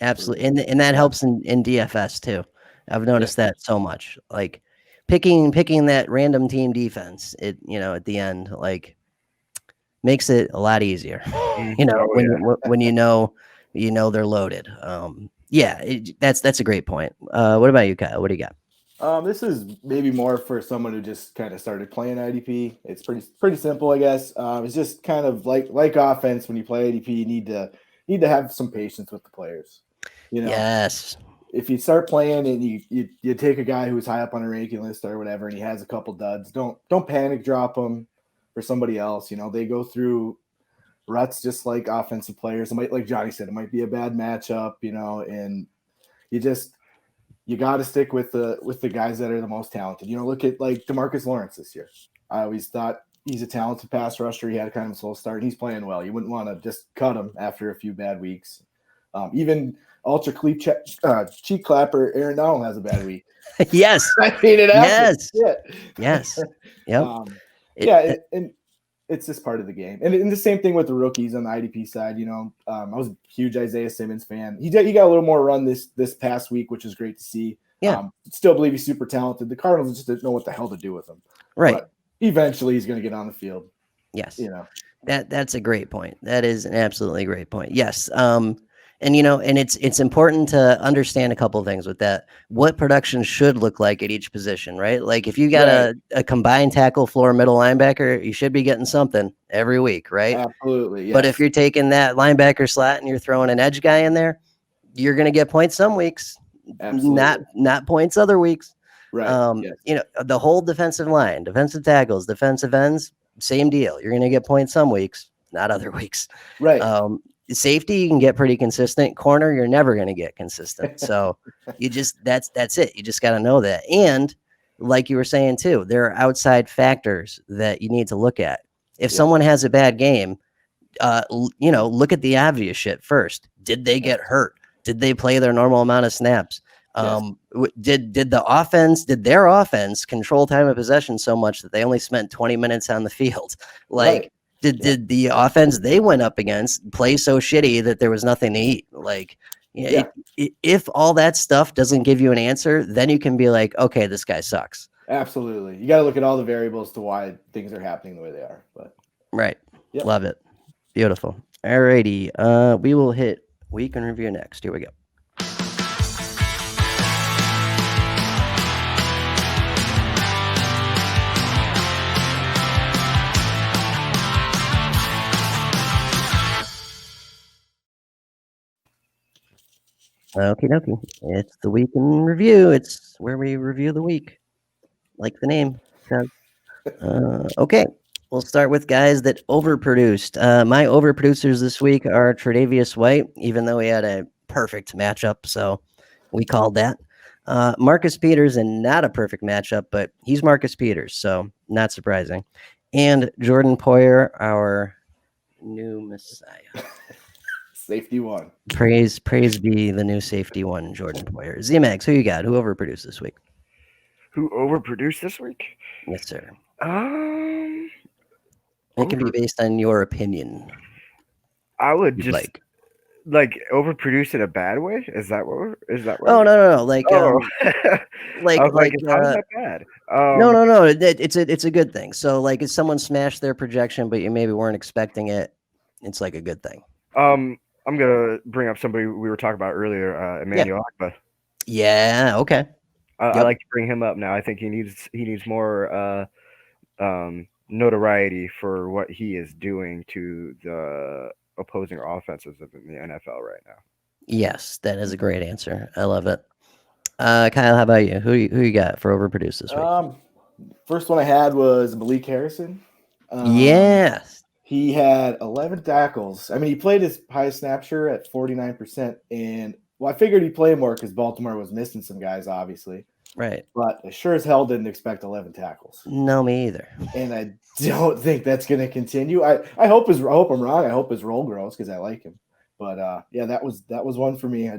absolutely, and that helps in DFS too. I've noticed that so much. Like picking that random team defense, at the end, like makes it a lot easier. When you know they're loaded. That's a great point. What about you, Kyle? What do you got? This is maybe more for someone who just kind of started playing IDP. It's pretty simple, I guess. It's just kind of like offense. When you play IDP, you need to have some patience with the players. Yes. If you start playing and you take a guy who's high up on a ranking list or whatever, and he has a couple duds, don't panic drop him for somebody else. They go through ruts just like offensive players. It might, like Johnny said, it might be a bad matchup, and you got to stick with the guys that are the most talented. Look at like Demarcus Lawrence this year. I always thought he's a talented pass rusher. He had kind of a slow start. He's playing well. You wouldn't want to just cut him after a few bad weeks. Even ultra cheek clapper Aaron Donald has a bad week. Yes. I mean, it happens. Yes. Yep. And it's just part of the game. And the same thing with the rookies on the IDP side. I was a huge Isaiah Simmons fan. He got a little more run this past week, which is great to see. Yeah. Still believe he's super talented. The Cardinals just didn't know what the hell to do with him. Right. But eventually he's going to get on the field. Yes. That's a great point. That is an absolutely great point. Yes. And it's important to understand a couple of things with that. What production should look like at each position, right? Like if you got a combined tackle, floor, middle linebacker, you should be getting something every week, right? Absolutely. Yes. But if you're taking that linebacker slot and you're throwing an edge guy in there, you're going to get points some weeks, not points other weeks. Right. The whole defensive line, defensive tackles, defensive ends, same deal. You're going to get points some weeks, not other weeks. Right. Safety, you can get pretty consistent. Corner, you're never going to get consistent. So that's it. You just got to know that. And like you were saying too, there are outside factors that you need to look at. If someone has a bad game, look at the obvious shit first. Did they get hurt? Did they play their normal amount of snaps? Did their offense control time of possession so much that they only spent 20 minutes on the field? Like, did the offense they went up against play so shitty that there was nothing to eat? Like, if all that stuff doesn't give you an answer, then you can be like, okay, this guy sucks. Absolutely. You got to look at all the variables to why things are happening the way they are. But right. Yep. Love it. Beautiful. All righty. We will hit week in review next. Here we go. Okie dokie. It's the week in review. It's where we review the week, like the name says. Okay, we'll start with guys that overproduced. My overproducers this week are Tre'Davious White, even though he had a perfect matchup, so we called that. Marcus Peters, and not a perfect matchup, but he's Marcus Peters, so not surprising. And Jordan Poyer, our new messiah. Safety one. Praise be the new safety one, Jordan Poyer. Z-Max, who you got? Who overproduced this week? Who overproduced this week? Yes, sir. It can be based on your opinion. I would just like overproduce in a bad way. Is that what? Oh no. Like, like how is that bad? No. It's a good thing. So like, if someone smashed their projection, but you maybe weren't expecting it, it's like a good thing. I'm gonna bring up somebody we were talking about earlier, Emmanuel Akba. Yeah. Okay. I like to bring him up now. I think he needs more notoriety for what he is doing to the opposing offenses in the NFL right now. Yes, that is a great answer. I love it. Kyle, how about you? Who you got for overproduced this week? First one I had was Malik Harrison. Yes. He had 11 tackles. I mean, he played his highest snap share at 49%. And I figured he'd play more because Baltimore was missing some guys, obviously. Right. But I sure as hell didn't expect 11 tackles. No, me either. And I don't think that's going to continue. I hope I'm wrong. I hope his role grows because I like him. But that was one for me. I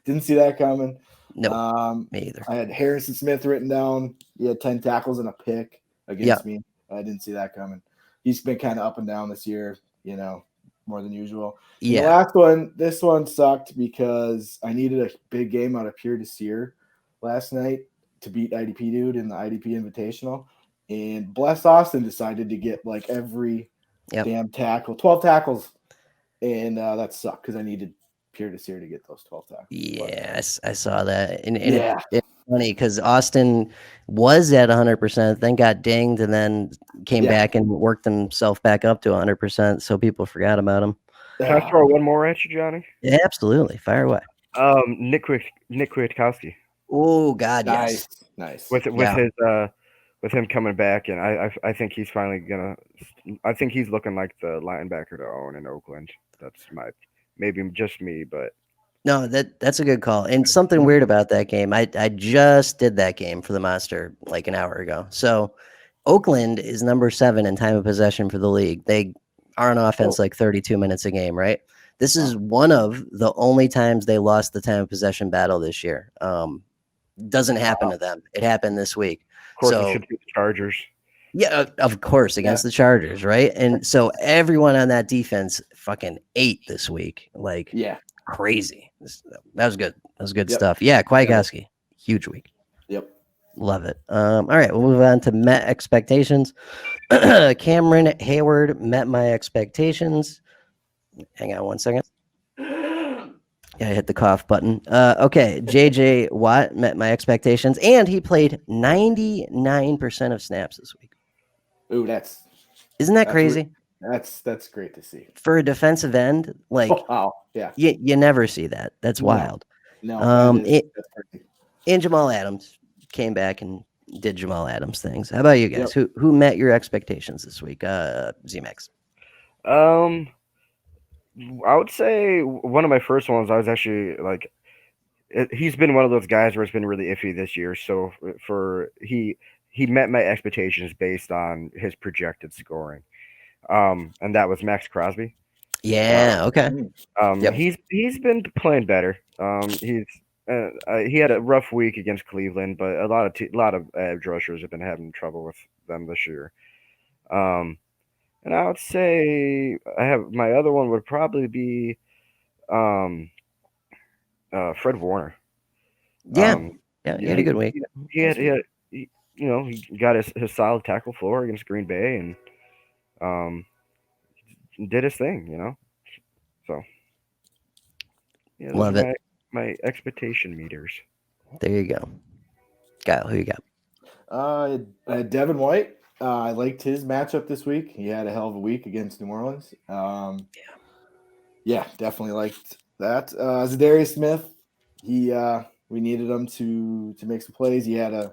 didn't see that coming. No, me either. I had Harrison Smith written down. He had 10 tackles and a pick against me. I didn't see that coming. He's been kind of up and down this year, more than usual. Yeah. The last one, this one sucked because I needed a big game out of Pierre Desir last night to beat IDP dude in the IDP Invitational. And Bless Austin decided to get like every damn tackle, 12 tackles. And that sucked because I needed Pierre Desir to get those 12 tackles. Yes, I saw that. And it's funny because Austin was at 100%, then got dinged, and then came back and worked himself back up to 100%. So people forgot about him. Can I throw one more at you, Johnny? Yeah, absolutely. Fire away. Nick Kwiatkowski. Oh God, nice. yes. Nice. With him coming back, and I think he's finally gonna. I think he's looking like the linebacker to own in Oakland. That's maybe just me, but no, that's a good call. And something weird about that game, I just did that game for the Monster like an hour ago. So Oakland is number 7 in time of possession for the league. They are on offense like 32 minutes a game, right? This is one of the only times they lost the time of possession battle this year. Doesn't happen to them. It happened this week. Of course, it should be the Chargers. Yeah, of course, against the Chargers, right? And so everyone on that defense fucking ate this week. Like, crazy. That was good. That was good stuff. Yeah, Kwiatkowski, huge week. Yep. Love it. All right, we'll move on to Met expectations. Cameron Hayward met my expectations. Hang on one second. Yeah, I hit the cough button. Okay, JJ Watt met my expectations, and he played 99% of snaps this week. Ooh, isn't that crazy? That's great to see for a defensive end. Like, you never see that. That's wild. No, that's crazy. And Jamal Adams came back and did Jamal Adams things. How about you guys? Who met your expectations this week? Z-Max. I would say one of my first ones, I was actually like, he's been one of those guys where it's been really iffy this year. So he met my expectations based on his projected scoring. And that was Max Crosby. Yeah. Okay. He's been playing better. He had a rough week against Cleveland, but a lot of edge rushers have been having trouble with them this year. And I would say my other one would probably be Fred Warner. He had a good week. He got his solid tackle floor against Green Bay and did his thing, So love it. My expectation meters. There you go. Kyle, who you got? Devin White. I liked his matchup this week. He had a hell of a week against New Orleans. Definitely liked that. Zadarius Smith, we needed him to make some plays. He had a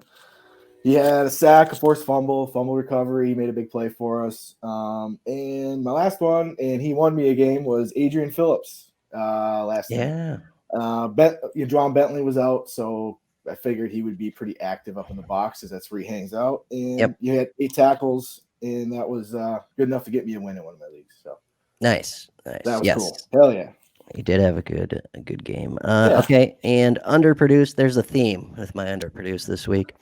sack, a forced fumble recovery. He made a big play for us. And my last one, and he won me a game, was Adrian Phillips last night. Juwan Bentley was out, so I figured he would be pretty active up in the box because that's where he hangs out. And you had 8 tackles, and that was good enough to get me a win in one of my leagues. So nice. That was cool. Hell yeah. He did have a good game. Okay, and underproduced. There's a theme with my underproduced this week.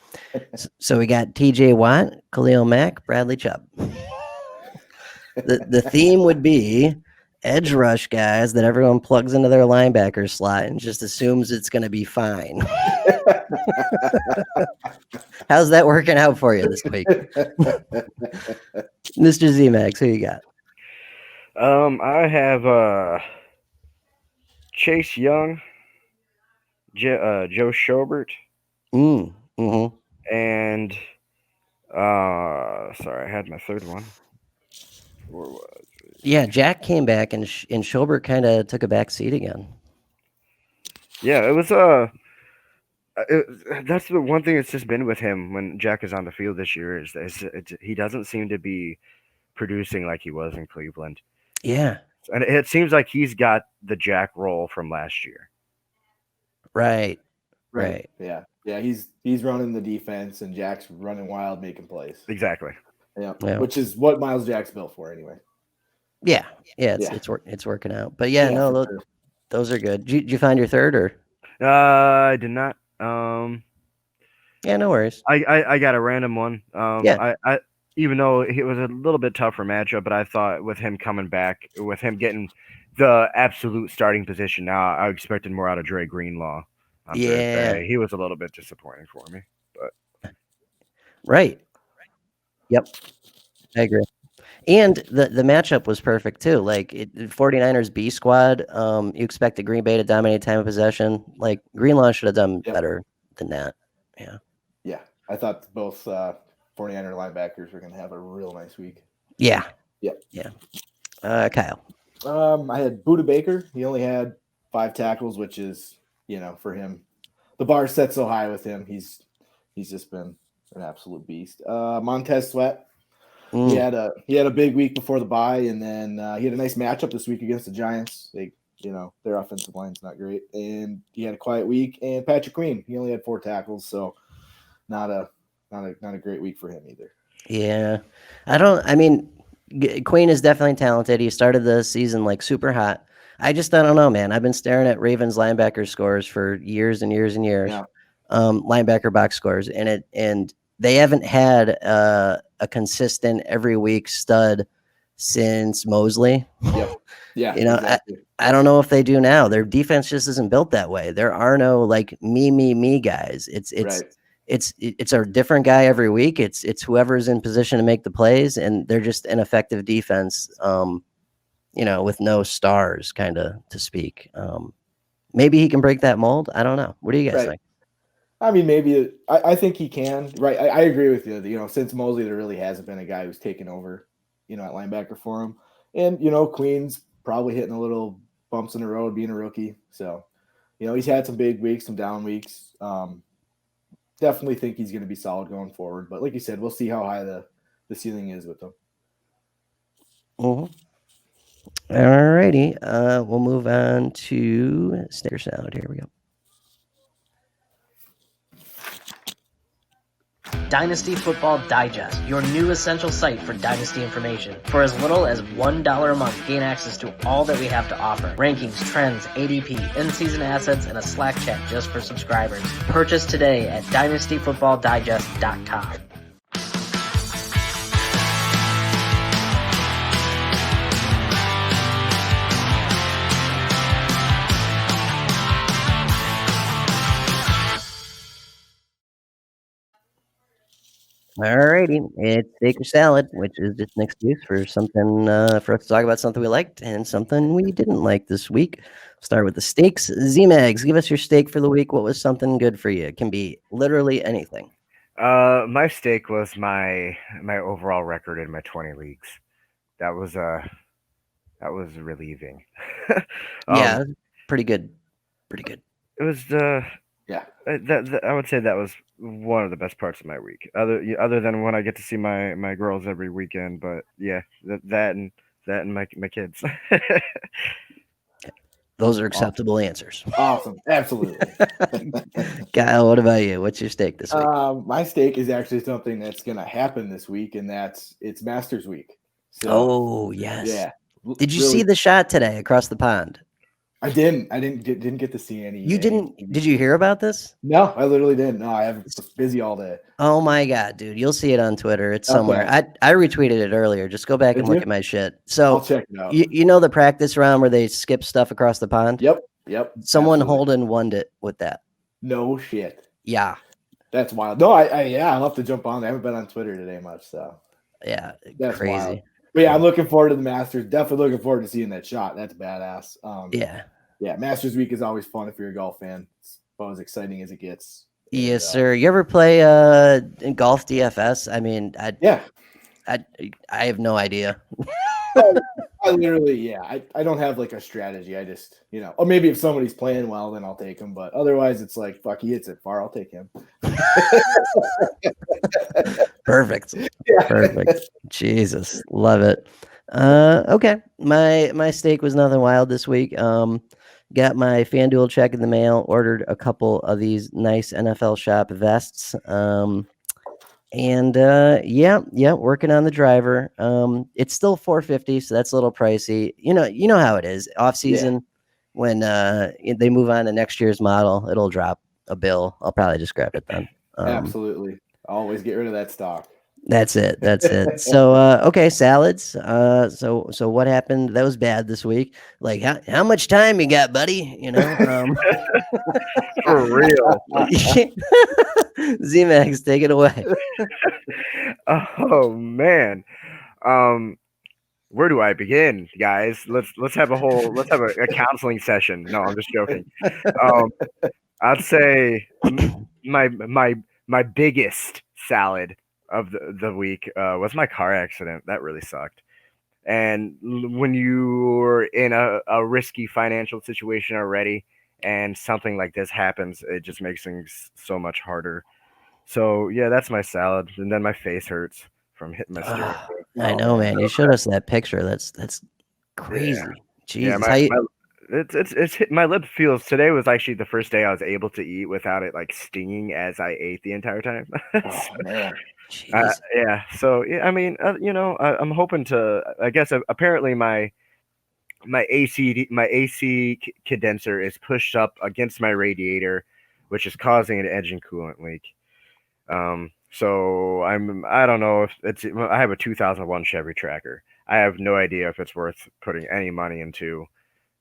So we got TJ Watt, Khalil Mack, Bradley Chubb. The theme would be edge rush guys that everyone plugs into their linebacker slot and just assumes it's going to be fine. How's that working out for you this week? Mr. Z-Max, who you got? I have Chase Young, Joe Schobert, Mm-hmm. and sorry, I had my third one. Where was it? Yeah, Jack came back and Schobert kind of took a back seat again. Yeah, it was that's the one thing that's just been with him when Jack is on the field this year is he doesn't seem to be producing like he was in Cleveland. Yeah. And it seems like he's got the Jack role from last year. Right. Yeah. He's running the defense, and Jack's running wild, making plays. Exactly. Yeah. Yeah. Which is what Miles Jack's built for, anyway. Yeah. It's working out. But yeah, no, sure. those are good. Did you find your third or? I did not. Yeah, no worries. I got a random one. Yeah. I even though it was a little bit tougher matchup, but I thought with him coming back, with him getting the absolute starting position now, I expected more out of Dre Greenlaw on Thursday. He was a little bit disappointing for me. But Right. Yep. I agree. And the matchup was perfect too. Like 49ers B squad, you expected Green Bay to dominate time of possession. Like Greenlaw should have done better than that. Yeah. Yeah. I thought both 49er linebackers were going to have a real nice week. Yeah. Yep. Yeah. Kyle. I had Budda Baker. He only had 5 tackles, which is, for him, the bar set so high with him. He's just been an absolute beast. Montez Sweat. He had a big week before the bye, and then he had a nice matchup this week against the Giants. Their offensive line's not great, and he had a quiet week. And Patrick Queen, he only had 4 tackles, so not a great week for him either. Yeah, Queen is definitely talented. He started the season like super hot. I don't know, man. I've been staring at Ravens linebacker scores for years and years and years. Yeah. Linebacker box scores, and they haven't had a consistent every week stud since Mosley. Yep. Yeah. Exactly. I don't know if they do now. Their defense just isn't built that way. There are no like me guys. It's a different guy every week. It's whoever's in position to make the plays, and they're just an effective defense. With no stars, kind of to speak. Maybe he can break that mold. I don't know. What do you guys think? I mean, maybe I think he can. Right. I agree with you. Since Mosley, there really hasn't been a guy who's taken over, at linebacker for him. And, Queen's probably hitting a little bumps in the road being a rookie. So, he's had some big weeks, some down weeks. Definitely think he's going to be solid going forward. But like you said, we'll see how high the ceiling is with him. Mm-hmm. All righty. We'll move on to Snicker Salad. Here we go. Dynasty Football Digest, your new essential site for Dynasty information. For as little as $1 a month, gain access to all that we have to offer. Rankings, trends, ADP, in-season assets, and a Slack chat just for subscribers. Purchase today at dynastyfootballdigest.com. Alrighty, it's Steak or Salad, which is just an excuse for something for us to talk about something we liked and something we didn't like this week. Start with the steaks. Z-Mags, give us your steak for the week. What was something good for you? It can be literally anything. My steak was my overall record in my 20 leagues. That was relieving. Yeah, pretty good. It was I would say that was one of the best parts of my week, other than when I get to see my girls every weekend. But yeah, that and my kids. Those are acceptable answers. Awesome, absolutely. Kyle, what about you? What's your steak this week? My steak is actually something that's going to happen this week, and it's Masters Week. So, yes. Yeah. Did you see the shot today across the pond? I didn't get to see any. You didn't? Did you hear about this? No, I literally didn't. No, I was busy all day. Oh my God, dude. You'll see it on Twitter. It's somewhere. Okay. I retweeted it earlier. Just go back and look at my shit. So I'll check it out. You know the practice round where they skip stuff across the pond? Yep. Someone Holden won it with that. No shit. Yeah. That's wild. No, I'll have to jump on. I haven't been on Twitter today much, so. Yeah, that's crazy. Wild. But yeah, I'm looking forward to the Masters. Definitely looking forward to seeing that shot. That's badass. Yeah, Masters week is always fun if you're a golf fan. It's about as exciting as it gets. Yes, sir. You ever play in golf DFS? I mean, I have no idea. I literally, I don't have like a strategy. I just, or maybe if somebody's playing well, then I'll take him. But otherwise, it's like, fuck, he hits it far. I'll take him. Perfect. Perfect. Jesus, love it. Okay, my steak was nothing wild this week. Got my FanDuel check in the mail. Ordered a couple of these nice NFL shop vests. And working on the driver. It's still $450, so that's a little pricey. You know how it is. Off season, when they move on to next year's model, it'll drop a bill. I'll probably just grab it then. Absolutely. Always get rid of that stock. That's it. So okay, salads. So what happened? That was bad this week. Like how much time you got, buddy? For real. Z-Max, take it away. Oh man. Where do I begin, guys? Let's have a counseling session. No, I'm just joking. I'd say my biggest salad of the week was my car accident. That really sucked. And when you're in a risky financial situation already and something like this happens, it just makes things so much harder. So yeah, that's my salad. And then my face hurts from hitting my steering wheel. I know, man. You showed us that picture. That's crazy. Yeah. Jesus. It's hit, my lip feels. Today was actually the first day I was able to eat without it like stinging as I ate the entire time. Man. Yeah. So yeah, I mean, I'm hoping to. I guess apparently my AC condenser is pushed up against my radiator, which is causing an engine coolant leak. So I don't know if I have a 2001 Chevy Tracker. I have no idea if it's worth putting any money into.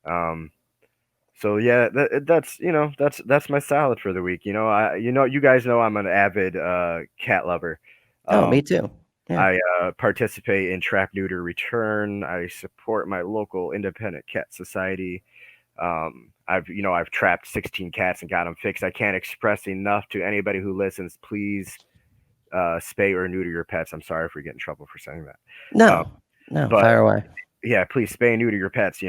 So yeah, that's my salad for the week. You guys know I'm an avid cat lover. Me too. Yeah. I participate in Trap Neuter Return. I support my local independent cat society. I've trapped 16 cats and got them fixed. I can't express enough to anybody who listens. Please spay or neuter your pets. I'm sorry for getting in trouble for saying that. No, fire away. Yeah, please spay and neuter your pets.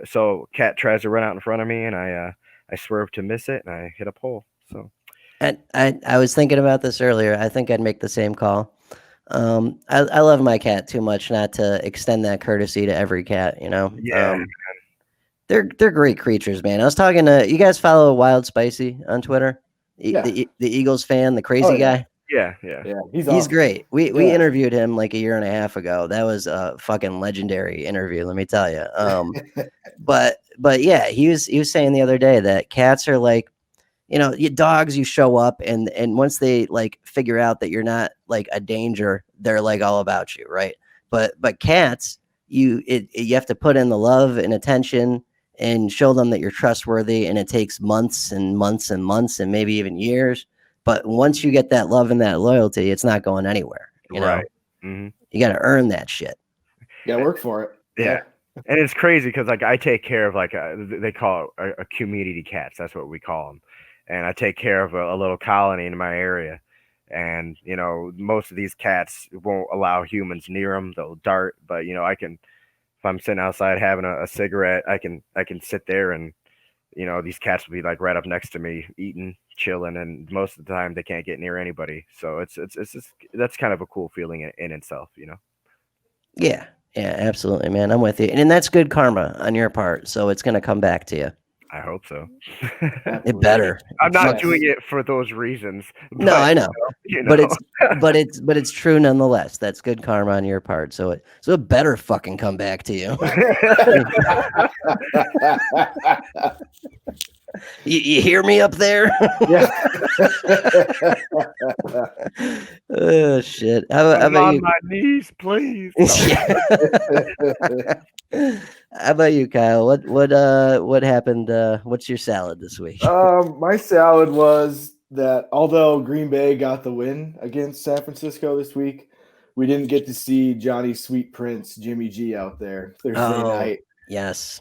So cat tries to run out in front of me, and I swerve to miss it, and I hit a pole. So, and I was thinking about this earlier. I think I'd make the same call. I love my cat too much not to extend that courtesy to every cat. Yeah. They're great creatures, man. I was talking to you guys. Follow Wild Spicy on Twitter. The Eagles fan, the crazy guy. Yeah. He's awesome. Great. We interviewed him like a year and a half ago. That was a fucking legendary interview, let me tell you. But yeah, he was saying the other day that cats are like, dogs, you show up and once they like figure out that you're not like a danger, they're like all about you, right? But cats, you have to put in the love and attention and show them that you're trustworthy, and it takes months and months and months and maybe even years. But once you get that love and that loyalty, it's not going anywhere. Right. Mm-hmm. You got to earn that shit. You got to work for it. Yeah. And it's crazy because like I take care of like they call it a community cats. That's what we call them. And I take care of a little colony in my area. And, most of these cats won't allow humans near them. They'll dart. But, if I'm sitting outside having a cigarette, I can sit there and, these cats will be like right up next to me eating, chilling. And most of the time they can't get near anybody. So it's just, that's kind of a cool feeling in itself, Yeah. Yeah, absolutely, man. I'm with you. And that's good karma on your part. So it's going to come back to you. I hope so. It better. I'm not doing it for those reasons. No, I know. But it's true nonetheless. That's good karma on your part. So it better fucking come back to you. You hear me up there? Yeah. Oh shit! I'm on my knees, please. How about you, Kyle? What happened? What's your salad this week? My salad was that although Green Bay got the win against San Francisco this week, we didn't get to see Johnny Sweet Prince, Jimmy G out there Thursday night. Yes.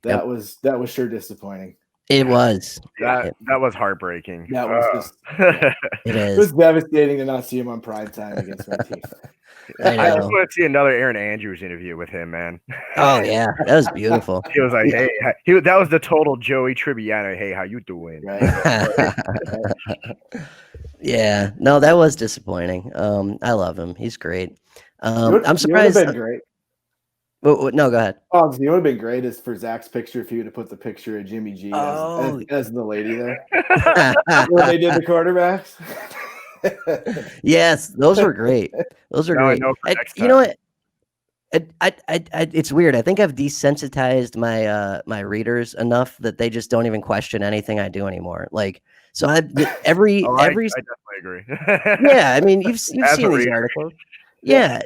That was sure disappointing. It was. That was heartbreaking. That was just it is. It was devastating to not see him on prime time against my team. I just want to see another Aaron Andrews interview with him, man. Oh yeah, that was beautiful. He was like, "Hey," that was the total Joey Tribbiani. Hey, how you doing? Right. Yeah, no, that was disappointing. I love him. He's great. I'm surprised. Been great. No, go ahead. Oh, it would have been great is for Zach's picture if you would have put the picture of Jimmy G as the lady there. When they did the quarterbacks. Yes, those were great. Those are great. You know what? It's weird. I think I've desensitized my readers enough that they just don't even question anything I do anymore. Like, so I definitely agree. Yeah, I mean, you've seen these articles. Yeah,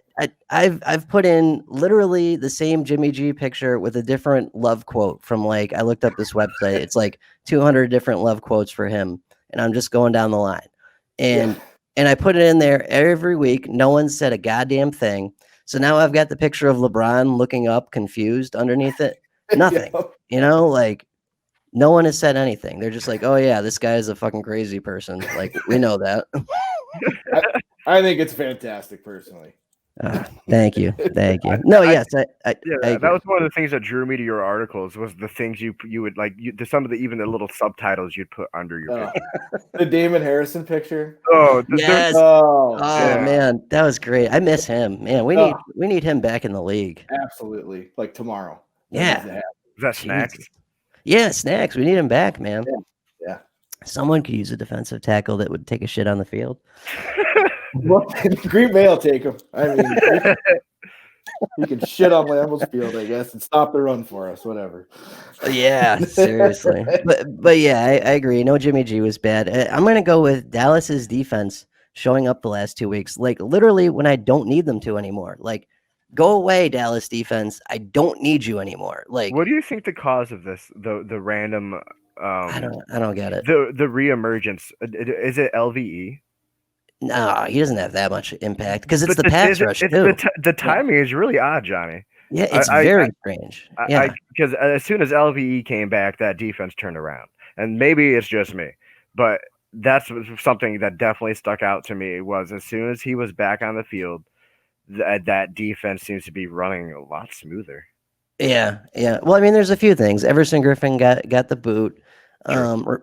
I've put in literally the same Jimmy G picture with a different love quote from, like, I looked up this website. It's like 200 different love quotes for him, and I'm just going down the line. And I put it in there every week. No one said a goddamn thing. So now I've got the picture of LeBron looking up, confused underneath it. Nothing. Like, no one has said anything. They're just like, oh yeah, this guy is a fucking crazy person. Like, we know that. I think it's fantastic, personally. Thank you. No, yes, I that was one of the things that drew me to your articles was the things you would like. Some of the even the little subtitles you'd put under your picture. The Damon Harrison picture. Oh, yes. Man, that was great. I miss him. Man, we need him back in the league. Absolutely, like tomorrow. Yeah. Is that Snacks? Yeah, Snacks. We need him back, man. Yeah. Someone could use a defensive tackle that would take a shit on the field. Well, Green Bay will take him. I mean, he can shit on Lambeau's field, I guess, and stop the run for us. Whatever. Yeah, seriously. But yeah, I agree. No, Jimmy G was bad. I'm gonna go with Dallas's defense showing up the last 2 weeks, like literally when I don't need them to anymore. Like, go away, Dallas defense. I don't need you anymore. Like, what do you think the cause of this? The random. I don't get it. The reemergence. Is it LVE? No, he doesn't have that much impact because it's the pass rush too. The timing is really odd, Johnny. Yeah, it's very strange. Yeah, because as soon as LVE came back, that defense turned around, and maybe it's just me, but that's something that definitely stuck out to me. Was as soon as he was back on the field, that defense seems to be running a lot smoother. Yeah. Well, I mean, there's a few things. Everson Griffin got the boot.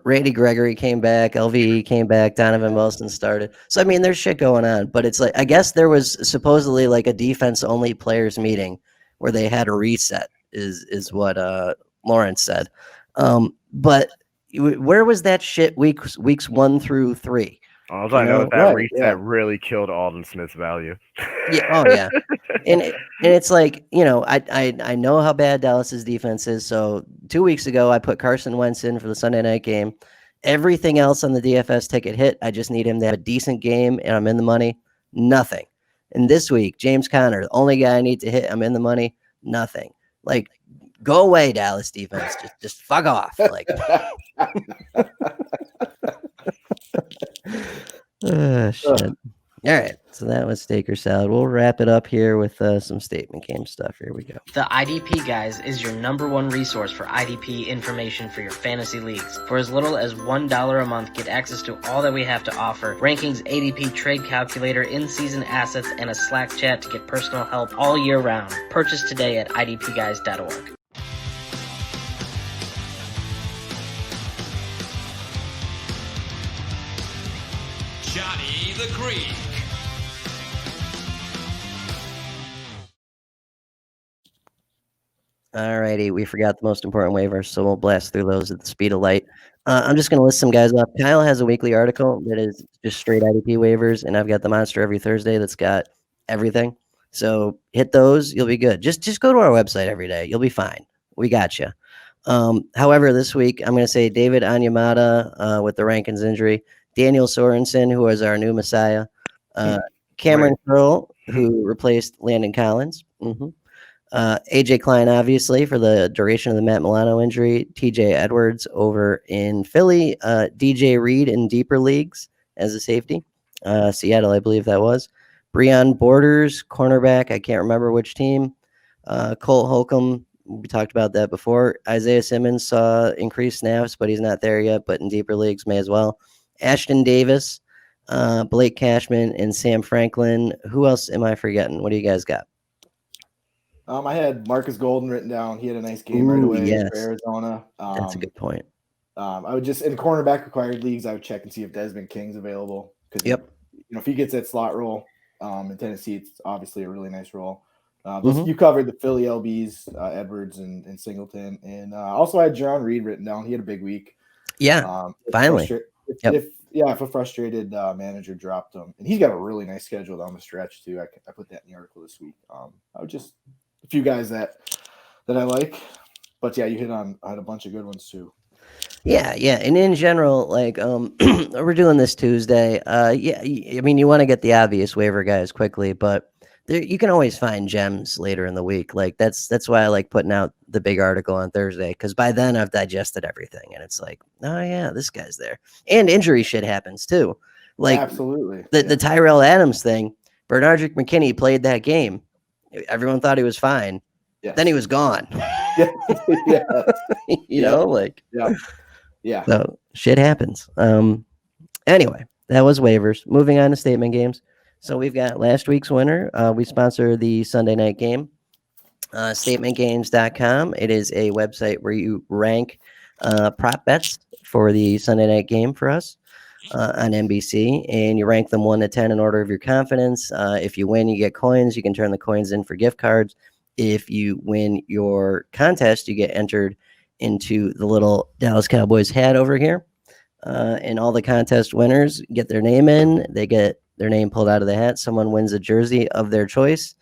Randy Gregory came back, LVE came back, Donovan Wilson started. So I mean, there's shit going on, but it's like, I guess there was supposedly like a defense only players meeting where they had a reset is what Lawrence said. But where was that shit weeks 1 through 3? All I know is that reset really killed Alden Smith's value. Yeah. Oh yeah. And it's like, I know how bad Dallas's defense is. So 2 weeks ago, I put Carson Wentz in for the Sunday night game. Everything else on the DFS ticket hit. I just need him to have a decent game and I'm in the money. Nothing. And this week, James Conner, the only guy I need to hit, I'm in the money. Nothing. Like, go away, Dallas defense. Just fuck off. Like, shit. All right, so that was steak or salad. We'll wrap it up here with some statement game stuff. Here we go. The IDP Guys is your #1 resource for IDP information for your fantasy leagues. For as little as $1 a month, get access to all that we have to offer: rankings, ADP trade calculator, in-season assets, and a Slack chat to get personal help all year round. Purchase today at idpguys.org. Jonny The Greek. Alrighty, we forgot the most important waivers, so we'll blast through those at the speed of light. I'm just going to list some guys up. Kyle has a weekly article that is just straight IDP waivers, and I've got the Monster every Thursday that's got everything. So hit those, you'll be good. Just go to our website every day. You'll be fine. We got you. However, this week, I'm going to say David Onyemata with the Rankins injury, Daniel Sorensen, who is our new Messiah, Cameron Curl, who replaced Landon Collins, AJ Klein, obviously, for the duration of the Matt Milano injury, TJ Edwards over in Philly, DJ Reed in deeper leagues as a safety, Seattle, I believe that was, Breon Borders, cornerback. I can't remember which team. Colt Holcomb. We talked about that before. Isaiah Simmons saw increased snaps, but he's not there yet. But in deeper leagues, may as well. Ashton Davis, Blake Cashman, and Sam Franklin. Who else am I forgetting? What do you guys got? I had Marcus Golden written down. He had a nice game right away for Arizona. That's a good point. I would just in cornerback required leagues, I would check and see if Desmond King's available. Because if he gets that slot role in Tennessee, it's obviously a really nice role. You covered the Philly LBs, Edwards and Singleton, and also I had John Reed written down. He had a big week. Yeah, finally. If a frustrated manager dropped him, and he's got a really nice schedule down the stretch too. I put that in the article this week. I would just a few guys that I like, but yeah, you hit on a bunch of good ones too. Yeah, and in general, like we're doing this Tuesday. I mean, you want to get the obvious waiver guys quickly, but you can always find gems later in the week. Like that's why I like putting out the big article on Thursday, because by then I've digested everything, and it's like, oh yeah, this guy's there, and injury shit happens too. Like absolutely, the Tyrell Adams thing. Bernardrick McKinney played that game. Everyone thought he was fine. Yes. Then he was gone. Yeah. You know, like yeah. So shit happens. Anyway, that was waivers. Moving on to statement games. So we've got last week's winner. We sponsor the Sunday night game. Statementgames.com. It is a website where you rank prop bets for the Sunday night game for us on NBC, and you rank them 1 to 10 in order of your confidence. If you win, you get coins. You can turn the coins in for gift cards. If you win your contest, you get entered into the little Dallas Cowboys hat over here. And all the contest winners get their name in. They get their name pulled out of the hat. Someone wins a jersey of their choice,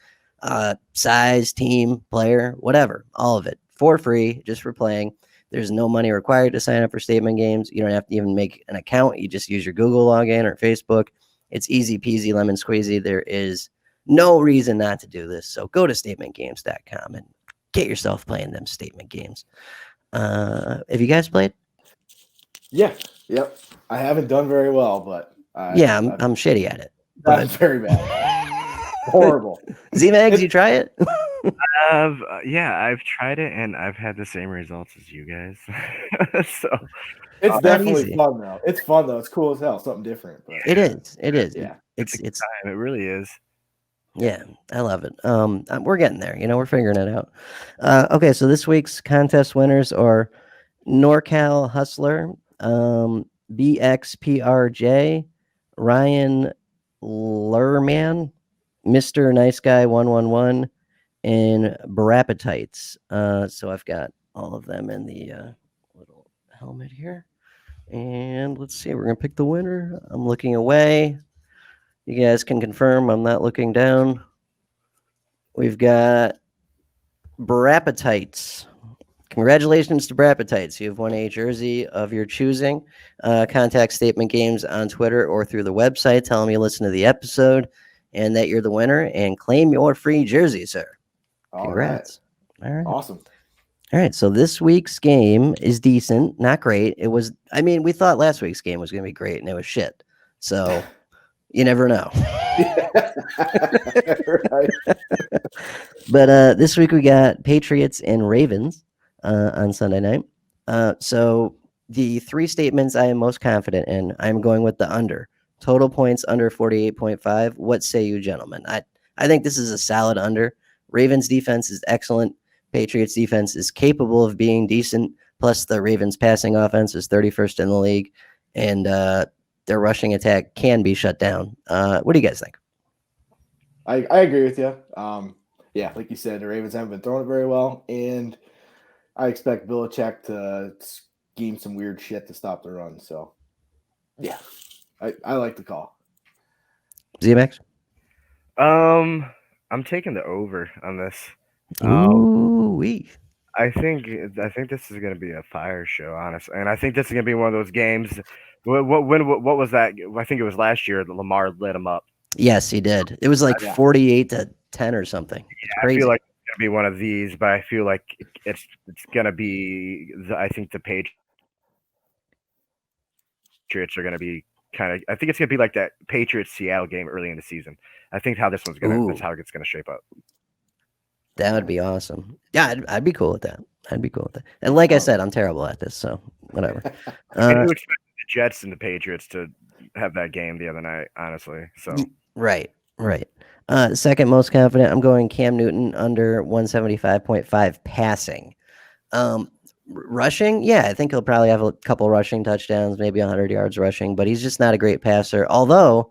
size, team, player, whatever, all of it for free, just for playing. There's no money required to sign up for statement games. You don't have to even make an account. You just use your Google login or Facebook. It's easy peasy lemon squeezy. There is no reason not to do this. So go to statementgames.com and get yourself playing them statement games. Have you guys played? Yeah. Yep. I haven't done very well, but I'm shitty at it. That's very bad. Horrible. Z-Mags, you try it? I've tried it and I've had the same results as you guys. So it's definitely fun though. It's fun though. It's cool as hell. Something different. But it is. Yeah. It's it really is. Yeah, I love it. We're getting there. We're figuring it out. Okay, so this week's contest winners are NorCal Hustler, BXPRJ, Ryan Lerman, Mr. Nice Guy 111, and Barapetites. So I've got all of them in the little helmet here. And let's see, we're going to pick the winner. I'm looking away. You guys can confirm I'm not looking down. We've got Barapetites. Congratulations to Barapetites. You've won a jersey of your choosing. Contact Statement Games on Twitter or through the website. Tell them you listen to the episode and that you're the winner, and claim your free jersey, sir. Congrats. All right. Awesome. All right. So this week's game is decent. Not great. It was, we thought last week's game was going to be great, and it was shit. So you never know. Right. But this week we got Patriots and Ravens on Sunday night. So the three statements I am most confident in, I'm going with the under. Total points under 48.5. What say you, gentlemen? I think this is a solid under. Ravens defense is excellent. Patriots defense is capable of being decent. Plus the Ravens passing offense is 31st in the league. And their rushing attack can be shut down. What do you guys think? I agree with you. Yeah, like you said, the Ravens haven't been throwing it very well, and I expect Belichick to scheme some weird shit to stop the run. So, yeah, I like the call. Z-Max? I'm taking the over on this. Ooh-wee. I think this is going to be a fire show, honestly, and I think this is going to be one of those games. What was that? I think it was last year that Lamar lit him up. Yes, he did. It was like 48-10 or something. It's crazy. I feel like it's going to be one of these, but I feel like it's going to be. I think the Patriots are going to be I think it's gonna be like that Patriots Seattle game early in the season. I think how this one's that's how it's gonna shape up. That would be awesome. Yeah, I'd be cool with that. I'd be cool with that. And like I said, I'm terrible at this, so whatever. I do expect the Jets and the Patriots to have that game the other night, honestly. So right. Second most confident, I'm going Cam Newton under 175.5 passing. Rushing, yeah, I think he'll probably have a couple rushing touchdowns, maybe 100 yards rushing, but he's just not a great passer. Although,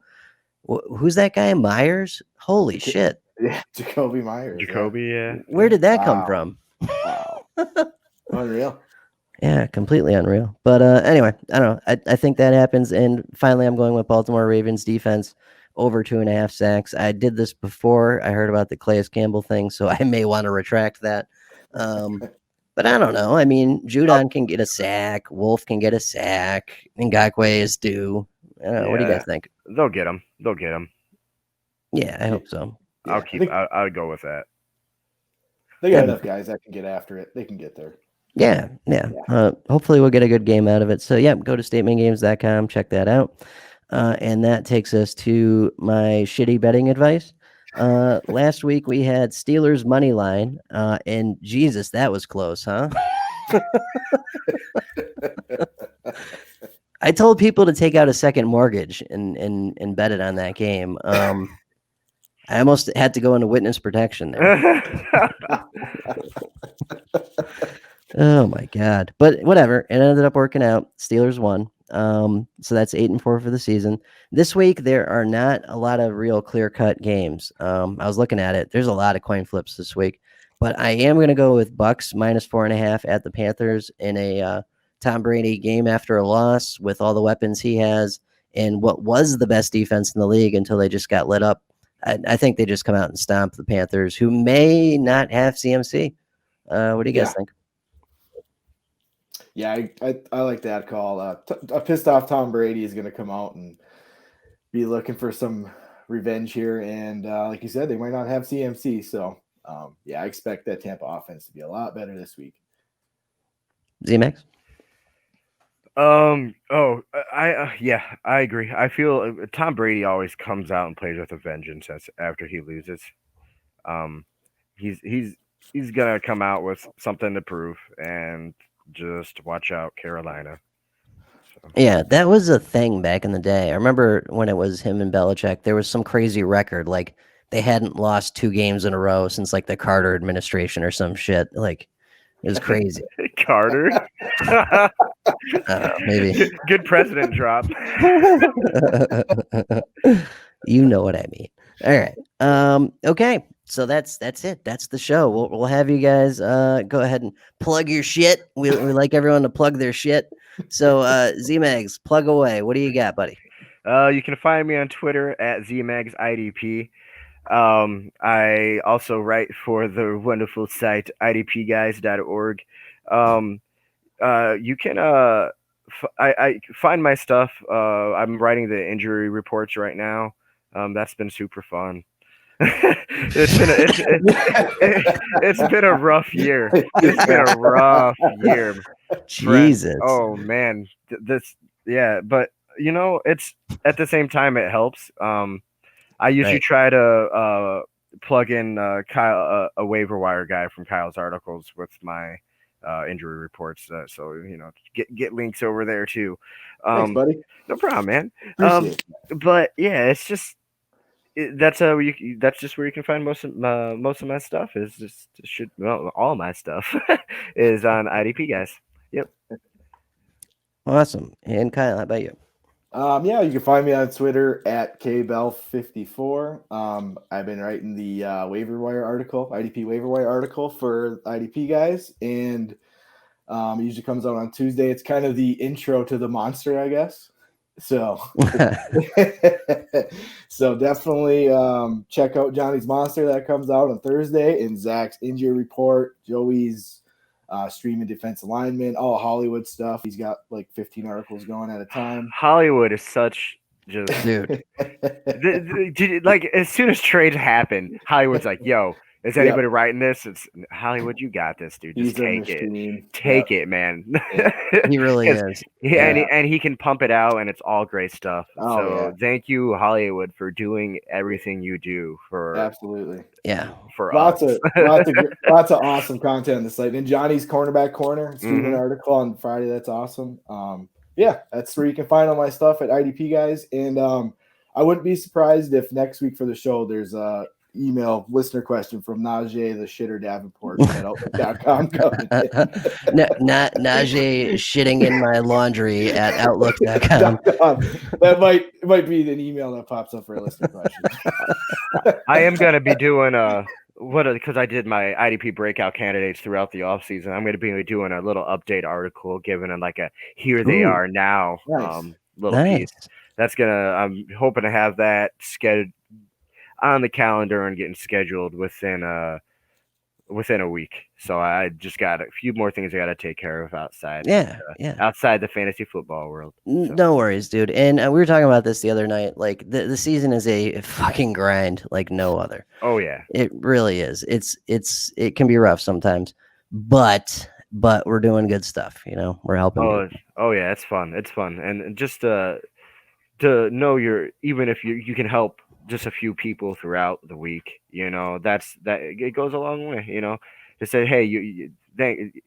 who's that guy, Myers? Holy shit. Yeah, Jacoby Myers. Yeah. Where did that come from? Wow. Unreal. Yeah, completely unreal. But anyway, I don't know. I think that happens. And finally, I'm going with Baltimore Ravens defense over 2.5 sacks. I did this before I heard about the Calais Campbell thing, so I may want to retract that. But I don't know. I mean, Judon can get a sack. Wolf can get a sack. Ngakoue is due. I don't know. What do you guys think? They'll get him. Yeah, I hope so. Yeah, I'll go with that. They got enough guys that can get after it. They can get there. Yeah. Hopefully we'll get a good game out of it. So yeah, go to statementgames.com, check that out. And that takes us to my shitty betting advice. Last week we had Steelers money line, and Jesus, that was close, huh? I told people to take out a second mortgage and bet it on that game. I almost had to go into witness protection there. Oh my God. But whatever. It ended up working out. Steelers won. So that's 8-4 for the season. This week there are not a lot of real clear-cut games. I was looking at it. There's a lot of coin flips this week. But I am going to go with Bucks -4.5 at the Panthers in a Tom Brady game after a loss with all the weapons he has and what was the best defense in the league until they just got lit up. I think they just come out and stomp the Panthers, who may not have CMC. What do you guys think? Yeah, I like that call. A pissed off Tom Brady is going to come out and be looking for some revenge here. And like you said, they might not have CMC. So, I expect that Tampa offense to be a lot better this week. Z-Max? I agree. I feel Tom Brady always comes out and plays with a vengeance after he loses. He's gonna come out with something to prove, and just watch out, Carolina. So. Yeah, that was a thing back in the day. I remember when it was him and Belichick, there was some crazy record, like they hadn't lost 2 games in a row since like the Carter administration or some shit. Like it was crazy. Carter? Maybe. Good president drop. You know what I mean. All right. Okay. So that's it. That's the show. We'll have you guys go ahead and plug your shit. We like everyone to plug their shit. So Z-Mags, plug away. What do you got, buddy? You can find me on Twitter at ZMagsIDP. I also write for the wonderful site idpguys.org. You can I find my stuff. I'm writing the injury reports right now. That's been super fun. It's been a rough year. It's been a rough year. Jesus. Oh man, but it's at the same time it helps. I usually try to plug in Kyle, a waiver wire guy from Kyle's articles with my injury reports. So get links over there too. Thanks, buddy. No problem, man. But yeah, it's just. That's just where you can find most of my stuff all my stuff is on IDP guys. Yep. Awesome. And Kyle, how about you? You can find me on Twitter at KBell54. I've been writing the waiver wire article, IDP waiver wire article for IDP guys, and it usually comes out on Tuesday. It's kind of the intro to the monster, I guess. So, so definitely check out Johnny's Monster that comes out on Thursday, and Zach's injury report, Joey's streaming defensive lineman, all Hollywood stuff. He's got like 15 articles going at a time. Hollywood is such just dude. Like as soon as trades happen, Hollywood's like, "Yo, Is anybody writing this? It's Hollywood. You got this, dude. Just take it. Take it, man. He really is. And he can pump it out, and it's all great stuff. Oh, so thank you, Hollywood, for doing everything you do for absolutely. Yeah. For lots us. lots of awesome content on the site. And Johnny's Cornerback Corner, Stephen article on Friday. That's awesome. That's where you can find all my stuff at IDP guys. And I wouldn't be surprised if next week for the show there's a email listener question from Najee the Shitter Davenport at outlook.com. Najee shitting in my laundry at outlook.com. That might be an email that pops up for a listener question. I am going to be doing because I did my IDP breakout candidates throughout the offseason. I'm going to be doing a little update article, giving them like a here they are now little piece. That's I'm hoping to have that scheduled on the calendar and getting scheduled within a week. So I just got a few more things I got to take care of outside. Outside the fantasy football world. So. No worries, dude. And we were talking about this the other night. Like the season is a fucking grind like no other. Oh yeah, it really is. It can be rough sometimes, but we're doing good stuff. You know, we're helping. Oh yeah, it's fun. It's fun, and just to know even if you can help just a few people throughout the week, you know, that it goes a long way, you know, to say, hey,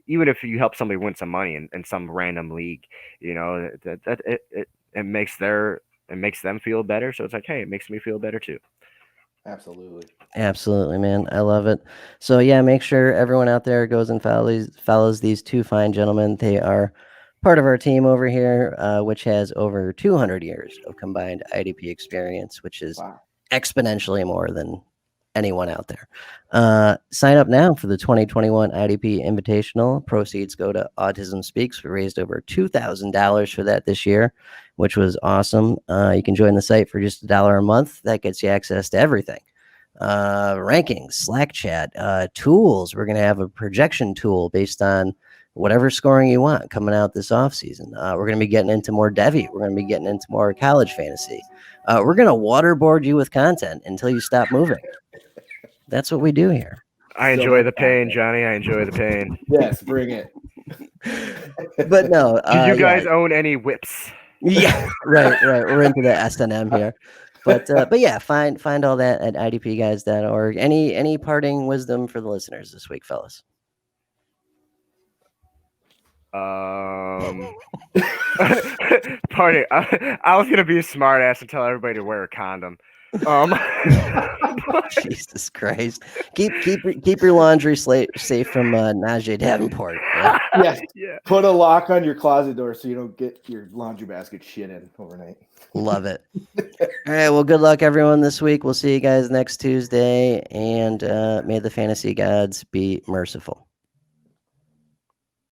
even if you help somebody win some money in some random league, you know, it makes them feel better. So it's like, hey, it makes me feel better too. Absolutely, man. I love it. So yeah, make sure everyone out there goes and follows these two fine gentlemen. They are part of our team over here, which has over 200 years of combined IDP experience, which is exponentially more than anyone out there. Sign up now for the 2021 IDP Invitational. Proceeds go to Autism Speaks. We raised over $2,000 for that this year, which was awesome. You can join the site for just $1 a month. That gets you access to everything. Rankings, Slack chat, tools. We're going to have a projection tool based on whatever scoring you want coming out this offseason. We're going to be getting into more Devy. We're going to be getting into more college fantasy. We're going to waterboard you with content until you stop moving. That's what we do here. I enjoy the pain, Johnny. I enjoy the pain. Yes, bring it. But no. Do you guys own any whips? Yeah, right. We're into the S&M here. But yeah, find all that at idpguys.org. Any parting wisdom for the listeners this week, fellas? Party. I was gonna be a smart ass and tell everybody to wear a condom. Jesus Christ! Keep your laundry safe from Najee Davenport. Yeah? Yes. Yeah. Put a lock on your closet door so you don't get your laundry basket shit in overnight. Love it. All right. Well, good luck, everyone, this week. We'll see you guys next Tuesday, and may the fantasy gods be merciful.